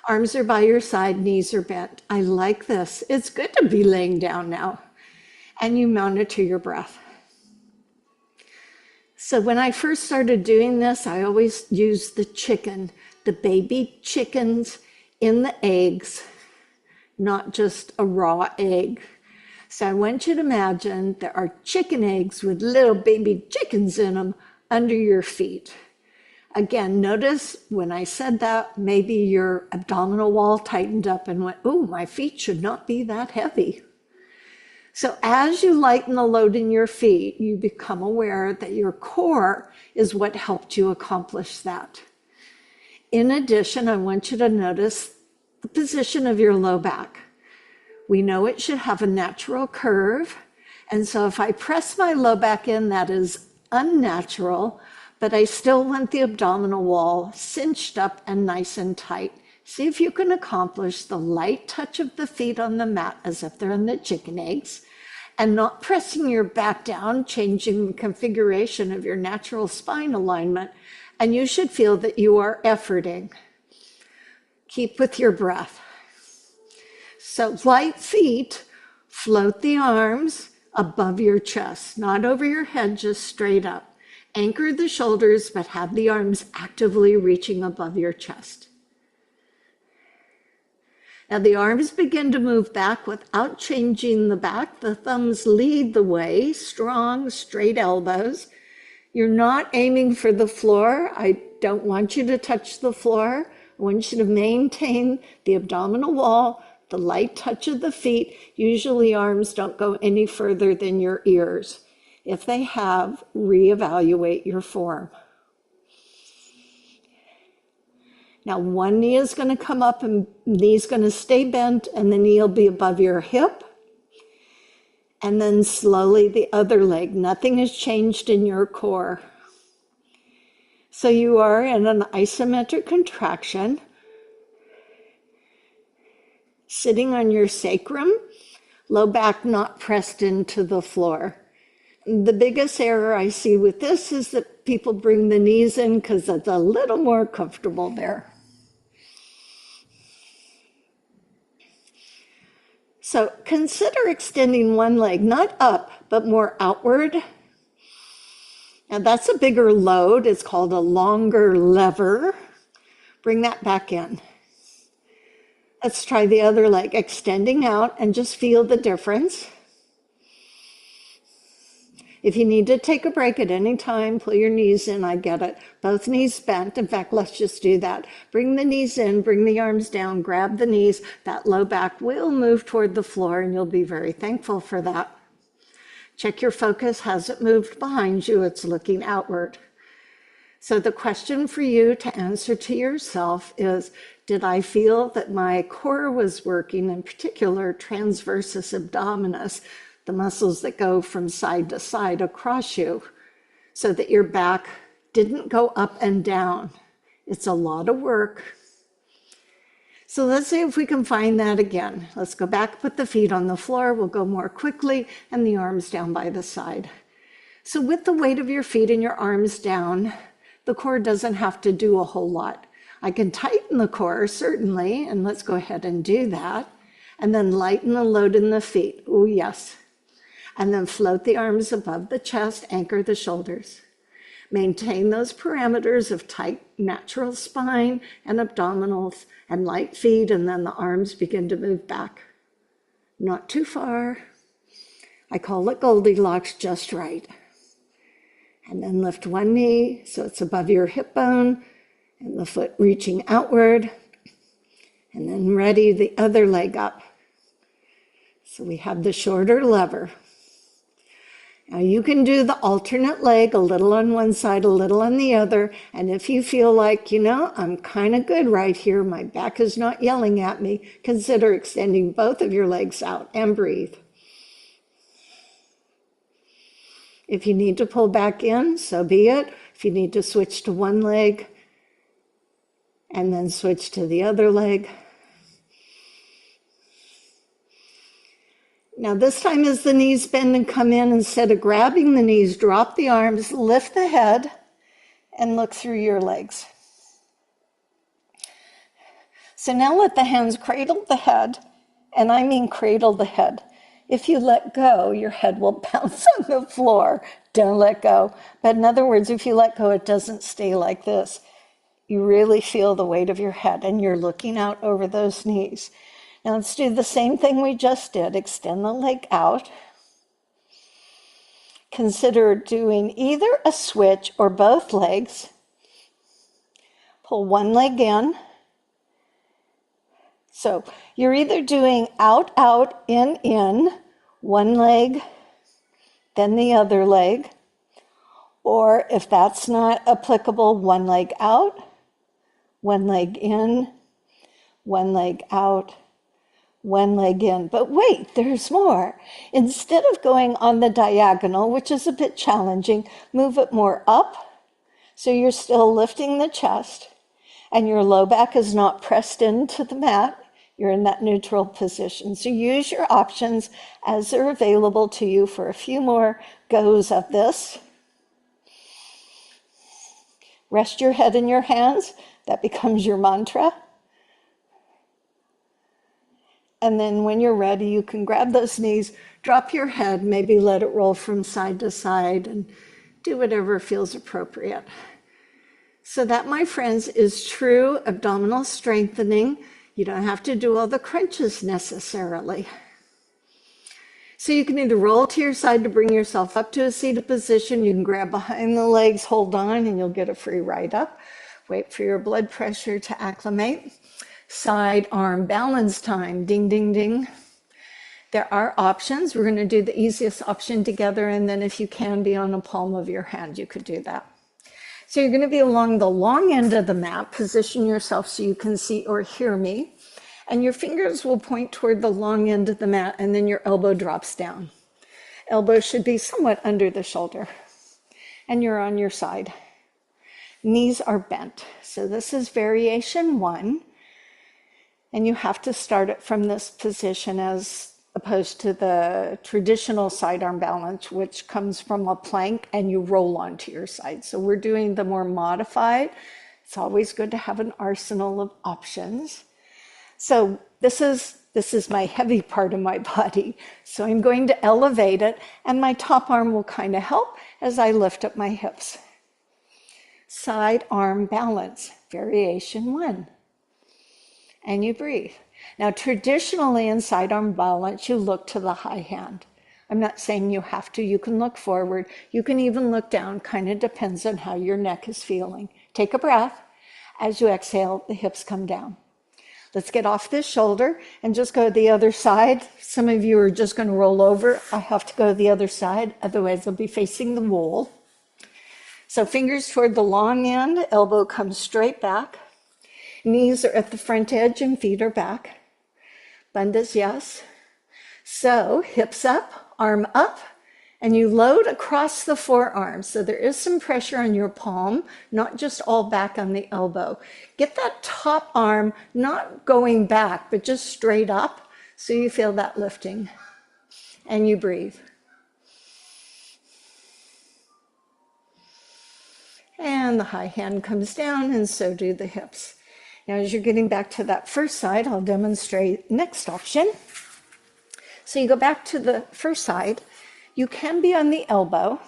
Arms are by your side, knees are bent. I like this. It's good to be laying down now. And you monitor your breath. So when I first started doing this, I always used the chicken, the baby chickens in the eggs, not just a raw egg. So I want you to imagine there are chicken eggs with little baby chickens in them under your feet. Again, notice when I said that, maybe your abdominal wall tightened up and went, oh, my feet should not be that heavy. So as you lighten the load in your feet, you become aware that your core is what helped you accomplish that. In addition, I want you to notice the position of your low back. We know it should have a natural curve. And so if I press my low back in, that is unnatural, but I still want the abdominal wall cinched up and nice and tight. See if you can accomplish the light touch of the feet on the mat as if they're in the chicken eggs, and not pressing your back down, changing the configuration of your natural spine alignment, and you should feel that you are efforting. Keep with your breath. So light feet, float the arms above your chest, not over your head, just straight up. Anchor the shoulders, but have the arms actively reaching above your chest. Now the arms begin to move back without changing the back. The thumbs lead the way, strong, straight elbows. You're not aiming for the floor. I don't want you to touch the floor. I want you to maintain the abdominal wall, the light touch of the feet. Usually arms don't go any further than your ears. If they have, reevaluate your form. Now, one knee is going to come up and knee's going to stay bent, and the knee will be above your hip. And then slowly the other leg. Nothing has changed in your core. So you are in an isometric contraction, sitting on your sacrum, low back not pressed into the floor. The biggest error I see with this is that people bring the knees in because it's a little more comfortable there. So consider extending one leg, not up, but more outward. Now that's a bigger load. It's called a longer lever. Bring that back in. Let's try the other leg, extending out, and just feel the difference. If you need to take a break at any time, pull your knees in, I get it. Both knees bent. In fact, let's just do that. Bring the knees in, bring the arms down, grab the knees. That low back will move toward the floor, and you'll be very thankful for that. Check your focus. Has it moved behind you? It's looking outward. So the question for you to answer to yourself is, did I feel that my core was working, in particular transversus abdominis, the muscles that go from side to side across you, so that your back didn't go up and down. It's a lot of work. So let's see if we can find that again. Let's go back, put the feet on the floor. We'll go more quickly, and the arms down by the side. So with the weight of your feet and your arms down, the core doesn't have to do a whole lot. I can tighten the core, certainly, and let's go ahead and do that. And then lighten the load in the feet. Oh, yes. And then float the arms above the chest, anchor the shoulders. Maintain those parameters of tight natural spine and abdominals and light feet, and then the arms begin to move back. Not too far. I call it Goldilocks, just right. And then lift one knee so it's above your hip bone and the foot reaching outward. And then ready the other leg up. So we have the shorter lever. Now you can do the alternate leg, a little on one side, a little on the other. And if you feel like, I'm kind of good right here, my back is not yelling at me, consider extending both of your legs out and breathe. If you need to pull back in, so be it. If you need to switch to one leg and then switch to the other leg. Now this time as the knees bend and come in, instead of grabbing the knees, drop the arms, lift the head, and look through your legs. So now let the hands cradle the head, and I mean cradle the head. If you let go, your head will bounce on the floor. Don't let go. But in other words, if you let go, it doesn't stay like this. You really feel the weight of your head, and you're looking out over those knees. Now let's do the same thing we just did. Extend the leg out. Consider doing either a switch or both legs. Pull one leg in. So you're either doing out, out, in, one leg, then the other leg. Or if that's not applicable, one leg out, one leg in, one leg out, one leg in. But wait, there's more. Instead of going on the diagonal, which is a bit challenging, move it more up. So you're still lifting the chest and your low back is not pressed into the mat. You're in that neutral position. So use your options as they're available to you for a few more goes of this. Rest your head in your hands. That becomes your mantra. And then when you're ready, you can grab those knees, drop your head, maybe let it roll from side to side, and do whatever feels appropriate. So that, my friends, is true abdominal strengthening. You don't have to do all the crunches necessarily. So you can either roll to your side to bring yourself up to a seated position. You can grab behind the legs, hold on, and you'll get a free ride up. Wait for your blood pressure to acclimate. Side arm balance time, ding, ding, ding. There are options. We're going to do the easiest option together, and then if you can be on the palm of your hand, you could do that. So you're going to be along the long end of the mat. Position yourself so you can see or hear me. And your fingers will point toward the long end of the mat, and then your elbow drops down. Elbow should be somewhat under the shoulder. And you're on your side. Knees are bent. So this is variation 1. And you have to start it from this position as opposed to the traditional sidearm balance, which comes from a plank and you roll onto your side. So we're doing the more modified. It's always good to have an arsenal of options. So this is my heavy part of my body. So I'm going to elevate it, and my top arm will kind of help as I lift up my hips. Side arm balance, variation 1. And you breathe. Now, traditionally in sidearm balance, you look to the high hand. I'm not saying you have to. You can look forward. You can even look down. Kind of depends on how your neck is feeling. Take a breath. As you exhale, the hips come down. Let's get off this shoulder and just go to the other side. Some of you are just going to roll over. I have to go to the other side. Otherwise, I'll be facing the wall. So fingers toward the long end. Elbow comes straight back. Knees are at the front edge and feet are back. Bandhas, yes. So hips up, arm up, And you load across the forearm. So there is some pressure on your palm, not just all back on the elbow. Get that top arm not going back, but just straight up so you feel that lifting. And you breathe. And the high hand comes down, and so do the hips. Now, as you're getting back to that first side, I'll demonstrate next option. So you go back to the first side. You can be on the elbow.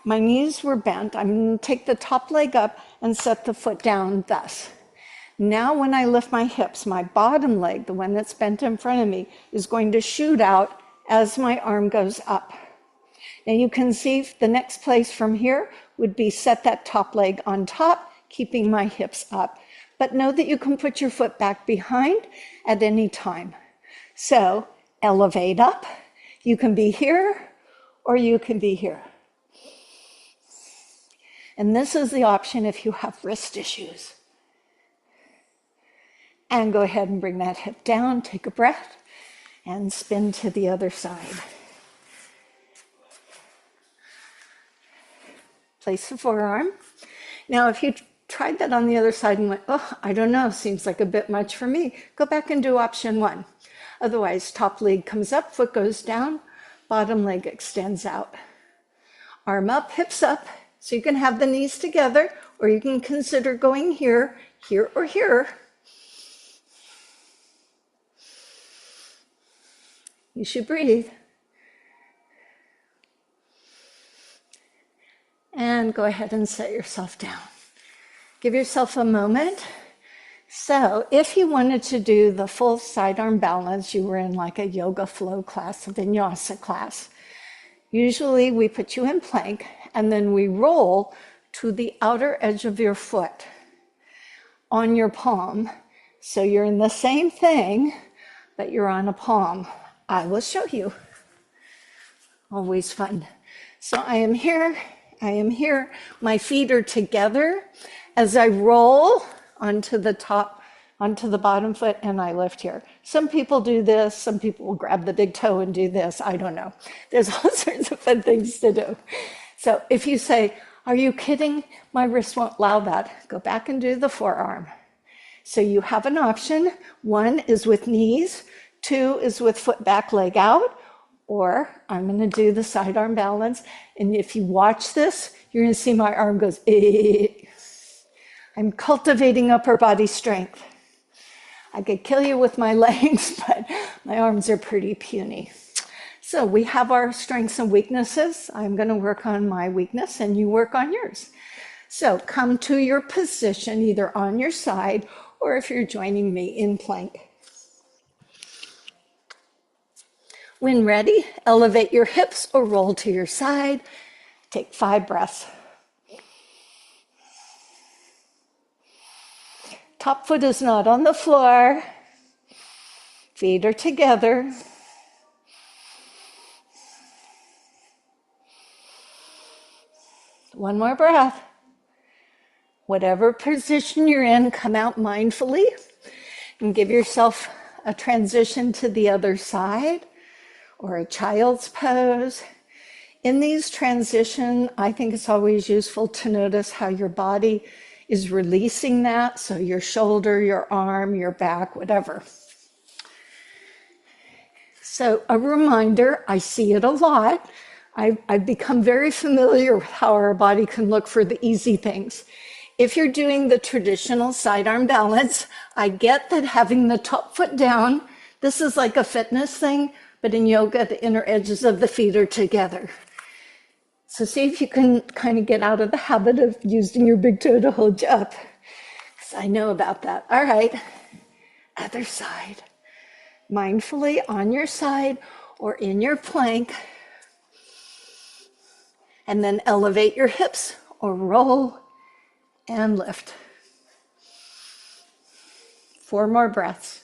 My knees were bent. I'm going to take the top leg up and set the foot down thus. Now when I lift my hips, my bottom leg, the one that's bent in front of me, is going to shoot out as my arm goes up. Now you can see the next place from here would be set that top leg on top, keeping my hips up. But know that you can put your foot back behind at any time. So elevate up. You can be here or you can be here. And this is the option if you have wrist issues. And go ahead and bring that hip down, take a breath, and spin to the other side. Place the forearm. Now, if you tried that on the other side and went, oh, I don't know, seems like a bit much for me, go back and do option 1. Otherwise, top leg comes up, foot goes down, bottom leg extends out. Arm up, hips up, so you can have the knees together, or you can consider going here, here, or here. You should breathe. And go ahead and set yourself down. Give yourself a moment. So if you wanted to do the full sidearm balance, you were in like a yoga flow class, a vinyasa class. Usually we put you in plank and then we roll to the outer edge of your foot on your palm. So you're in the same thing, but you're on a palm. I will show you. Always fun. So I am here. My feet are together as I roll onto the top, onto the bottom foot, and I lift here. Some people do this. Some people will grab the big toe and do this. I don't know. There's all sorts of fun things to do. So if you say, are you kidding? My wrist won't allow that. Go back and do the forearm. So you have an option. 1 is with knees. 2 is with foot back, leg out. Or I'm going to do the sidearm balance. And if you watch this, you're going to see my arm goes, eh. I'm cultivating upper body strength. I could kill you with my legs, but my arms are pretty puny. So we have our strengths and weaknesses. I'm going to work on my weakness and you work on yours. So come to your position, either on your side or if you're joining me in plank. When ready, elevate your hips or roll to your side. Take 5 breaths. Top foot is not on the floor. Feet are together. One more breath. Whatever position you're in, come out mindfully and give yourself a transition to the other side or a child's pose. In these transitions, I think it's always useful to notice how your body is releasing that. So your shoulder, your arm, your back, whatever. So a reminder, I see it a lot. I've become very familiar with how our body can look for the easy things. If you're doing the traditional sidearm balance, I get that having the top foot down, this is like a fitness thing, but in yoga, the inner edges of the feet are together. So see if you can kind of get out of the habit of using your big toe to hold you up, because I know about that. All right, other side. Mindfully on your side or in your plank, and then elevate your hips or roll and lift. 4 more breaths.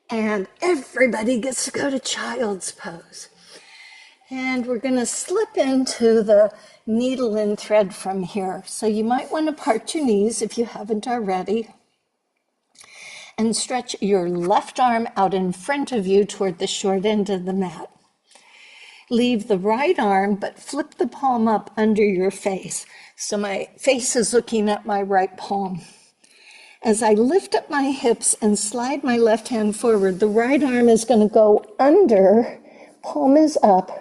And everybody gets to go to child's pose. And we're going to slip into the needle and thread from here. So you might want to part your knees if you haven't already, and stretch your left arm out in front of you toward the short end of the mat. Leave the right arm, but flip the palm up under your face. So my face is looking at my right palm. As I lift up my hips and slide my left hand forward, the right arm is going to go under, palm is up.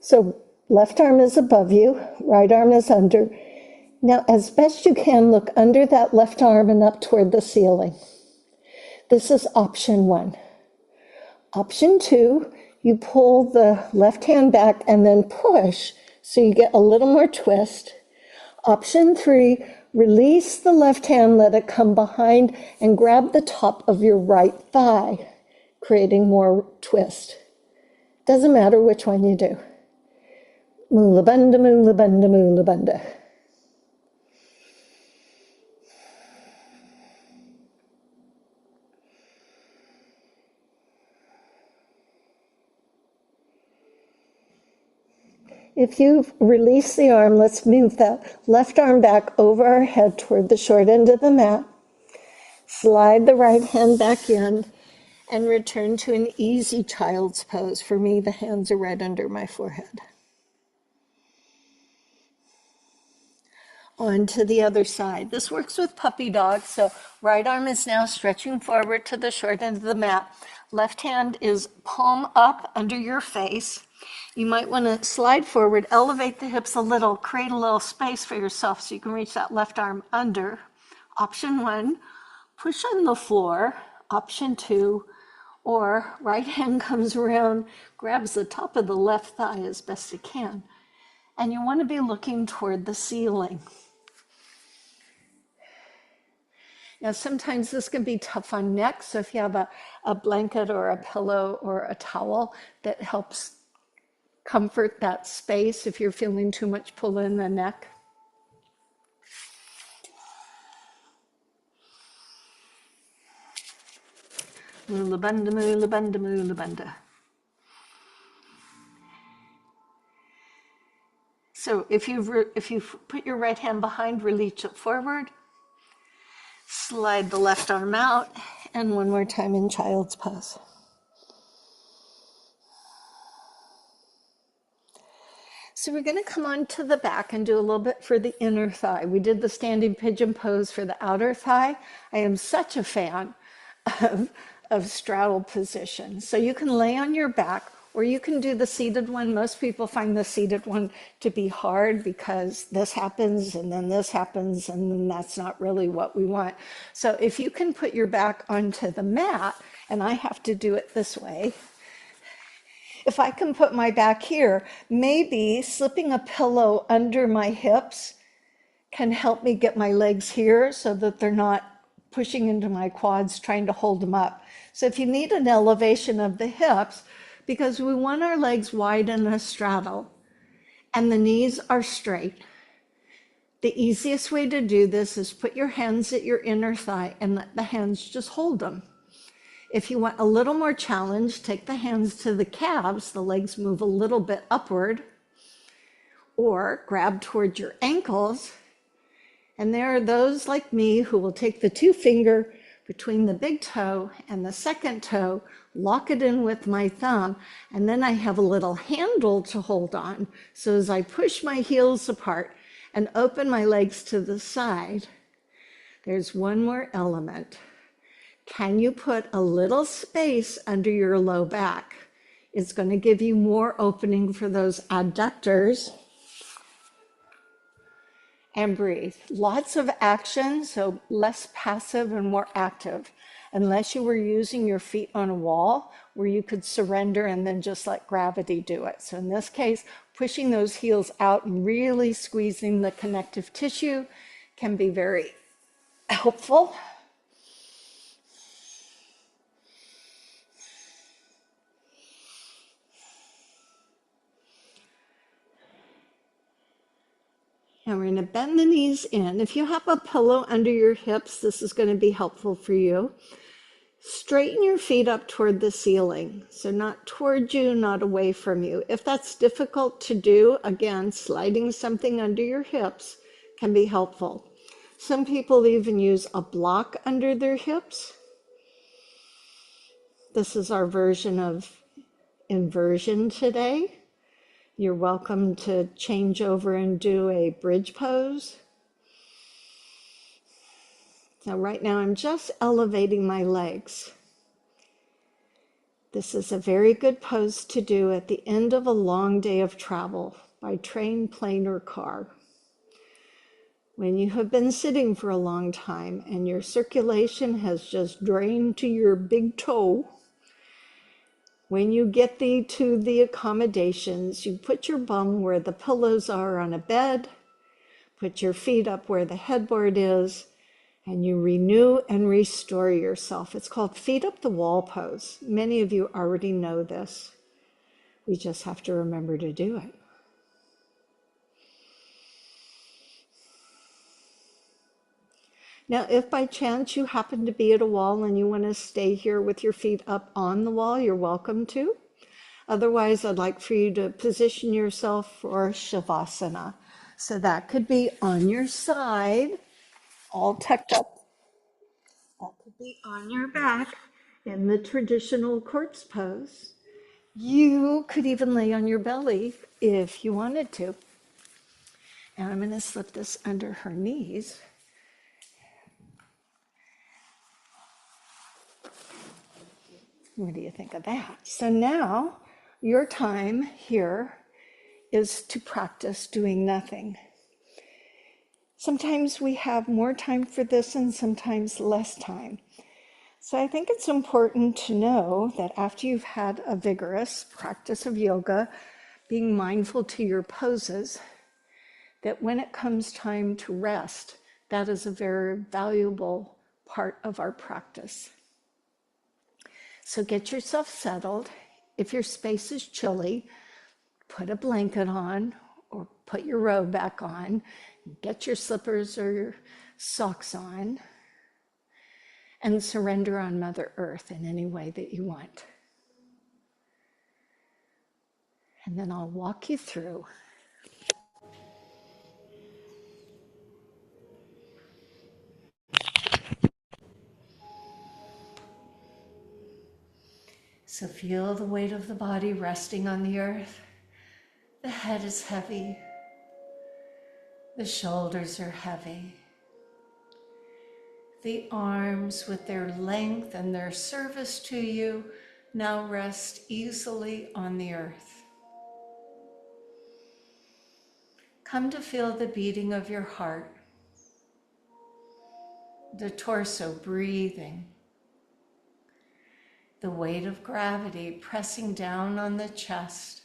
So left arm is above you, right arm is under. Now, as best you can, look under that left arm and up toward the ceiling. This is option 1. Option 2, you pull the left hand back and then push so you get a little more twist. Option 3, release the left hand, let it come behind and grab the top of your right thigh, creating more twist. Doesn't matter which one you do. Mula bandha, mula bandha, mula bandha. If you've released the arm, let's move that left arm back over our head toward the short end of the mat. Slide the right hand back in and return to an easy child's pose. For me, the hands are right under my forehead. On to the other side. This works with puppy dog. So right arm is now stretching forward to the short end of the mat. Left hand is palm up under your face. You might want to slide forward, elevate the hips a little, create a little space for yourself so you can reach that left arm under. Option 1, push on the floor. Option 2, or right hand comes around, grabs the top of the left thigh as best it can. And you want to be looking toward the ceiling. Now, sometimes this can be tough on neck, so if you have a blanket or a pillow or a towel that helps comfort that space if you're feeling too much pull in the neck. Mula bandha, mula bandha, mula bandha. So if you've put your right hand behind, release it forward. Slide the left arm out, and one more time in child's pose. So we're going to come on to the back and do a little bit for the inner thigh. We did the standing pigeon pose for the outer thigh. I am such a fan of straddle position. So you can lay on your back, or you can do the seated one. Most people find the seated one to be hard because this happens and then this happens, and then that's not really what we want. So if you can put your back onto the mat, and I have to do it this way, if I can put my back here, maybe slipping a pillow under my hips can help me get my legs here so that they're not pushing into my quads, trying to hold them up. So if you need an elevation of the hips, because we want our legs wide in a straddle and the knees are straight, the easiest way to do this is put your hands at your inner thigh and let the hands just hold them. If you want a little more challenge, take the hands to the calves, the legs move a little bit upward, or grab toward your ankles. And there are those like me who will take the 2 finger between the big toe and the second toe, lock it in with my thumb, and then I have a little handle to hold on. So as I push my heels apart and open my legs to the side, there's one more element. Can you put a little space under your low back? It's going to give you more opening for those adductors. And breathe. Lots of action, so less passive and more active. Unless you were using your feet on a wall where you could surrender and then just let gravity do it. So in this case, pushing those heels out and really squeezing the connective tissue can be very helpful. And we're going to bend the knees in. If you have a pillow under your hips, this is going to be helpful for you. Straighten your feet up toward the ceiling. So not toward you, not away from you. If that's difficult to do, again, sliding something under your hips can be helpful. Some people even use a block under their hips. This is our version of inversion today. You're welcome to change over and do a bridge pose. So right now I'm just elevating my legs. This is a very good pose to do at the end of a long day of travel by train, plane, or car. When you have been sitting for a long time and your circulation has just drained to your big toe, when you get to the accommodations, you put your bum where the pillows are on a bed, put your feet up where the headboard is, and you renew and restore yourself. It's called feet up the wall pose. Many of you already know this. We just have to remember to do it. Now, if by chance you happen to be at a wall and you want to stay here with your feet up on the wall, you're welcome to. Otherwise, I'd like for you to position yourself for Shavasana. So that could be on your side, all tucked up. That could be on your back in the traditional corpse pose. You could even lay on your belly if you wanted to. And I'm going to slip this under her knees. What do you think of that? So now your time here is to practice doing nothing. Sometimes we have more time for this and sometimes less time. So I think it's important to know that after you've had a vigorous practice of yoga, being mindful to your poses, that when it comes time to rest, that is a very valuable part of our practice. So get yourself settled. If your space is chilly, put a blanket on or put your robe back on. Get your slippers or your socks on and surrender on Mother Earth in any way that you want. And then I'll walk you through. So feel the weight of the body resting on the earth. The head is heavy. The shoulders are heavy. The arms, with their length and their service to you, now rest easily on the earth. Come to feel the beating of your heart, the torso breathing, the weight of gravity pressing down on the chest,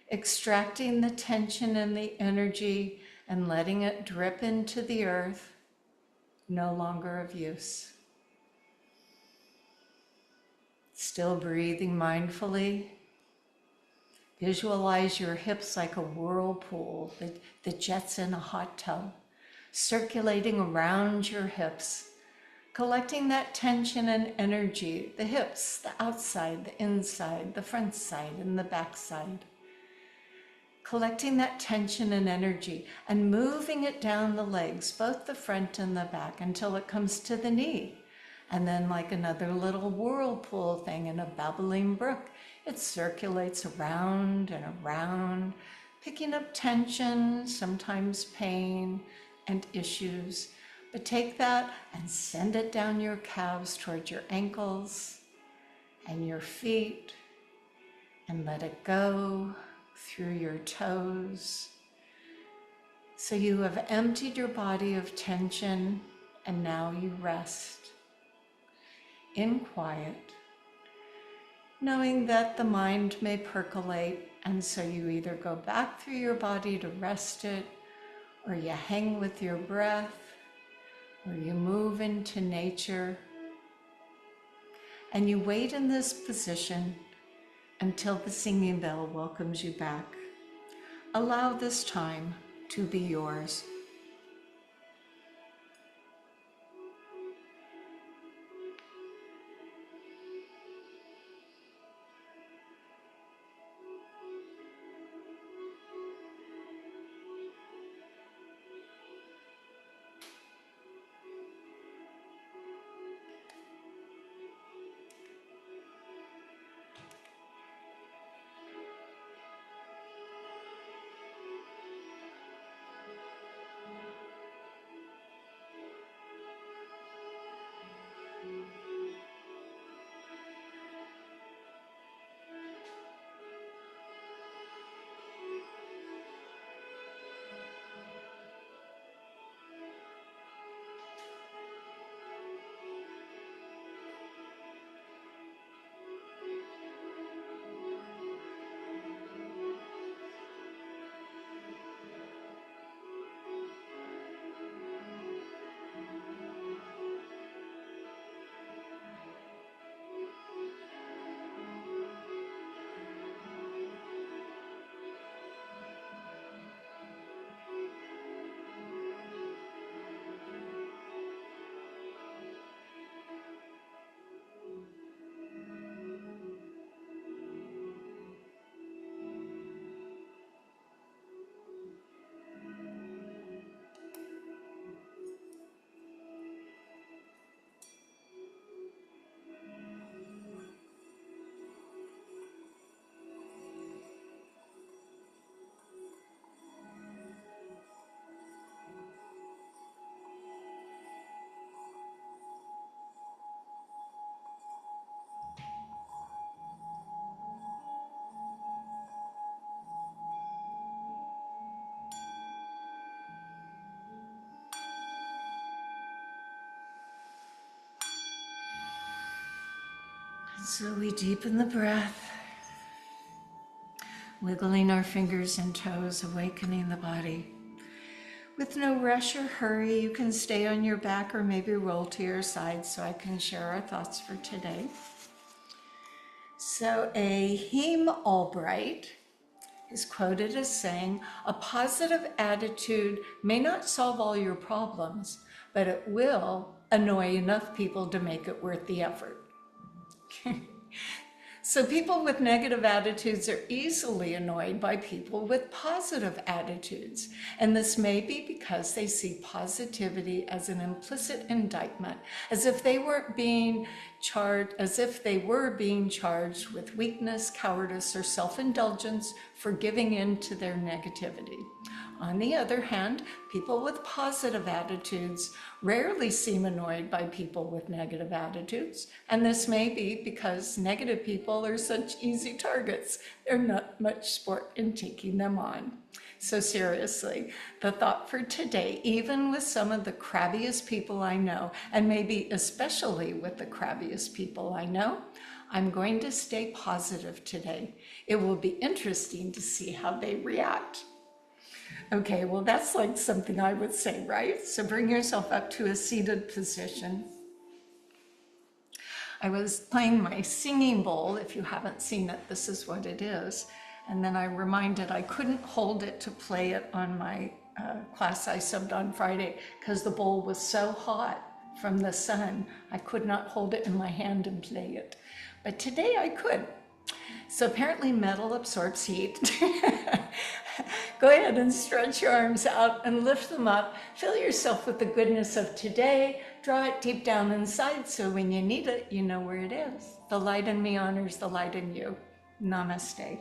extracting the tension and the energy and letting it drip into the earth, no longer of use. Still breathing mindfully. Visualize your hips like a whirlpool, the jets in a hot tub, circulating around your hips, collecting that tension and energy, the hips, the outside, the inside, the front side, and the back side. Collecting that tension and energy and moving it down the legs, both the front and the back, until it comes to the knee. And then like another little whirlpool thing in a babbling brook, it circulates around and around, picking up tension, sometimes pain and issues. But take that and send it down your calves towards your ankles and your feet, and let it go through your toes. So you have emptied your body of tension, and now you rest in quiet, knowing that the mind may percolate, and so you either go back through your body to rest it, or you hang with your breath, or you move into nature, and you wait in this position until the singing bell welcomes you back. Allow this time to be yours. So we deepen the breath, wiggling our fingers and toes, awakening the body. With no rush or hurry, you can stay on your back or maybe roll to your side so I can share our thoughts for today. So a Heme Albright is quoted as saying, "A positive attitude may not solve all your problems, but it will annoy enough people to make it worth the effort." So people with negative attitudes are easily annoyed by people with positive attitudes. And this may be because they see positivity as an implicit indictment, as if they were being charged with weakness, cowardice, or self-indulgence for giving in to their negativity. On the other hand, people with positive attitudes rarely seem annoyed by people with negative attitudes, and this may be because negative people are such easy targets. There's not much sport in taking them on. So seriously, the thought for today, even with some of the crabbiest people I know, and maybe especially with the crabbiest people I know, I'm going to stay positive today. It will be interesting to see how they react. Okay, well, that's like something I would say, right? So bring yourself up to a seated position. I was playing my singing bowl. If you haven't seen it, this is what it is. And then I reminded I couldn't hold it to play it on my class I subbed on Friday because the bowl was so hot from the sun. I could not hold it in my hand and play it. But today I could. So apparently metal absorbs heat. Go ahead and stretch your arms out and lift them up. Fill yourself with the goodness of today. Draw it deep down inside so when you need it, you know where it is. The light in me honors the light in you. Namaste.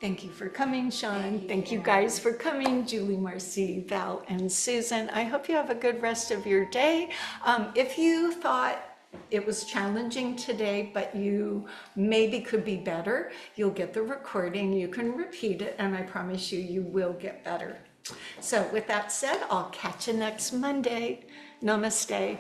Thank you for coming, Sean. Thank you guys for coming, Julie, Marcy, Val, and Susan. I hope you have a good rest of your day. If you thought it was challenging today, but you maybe could be better, you'll get the recording, you can repeat it, and I promise you, you will get better. So with that said, I'll catch you next Monday. Namaste.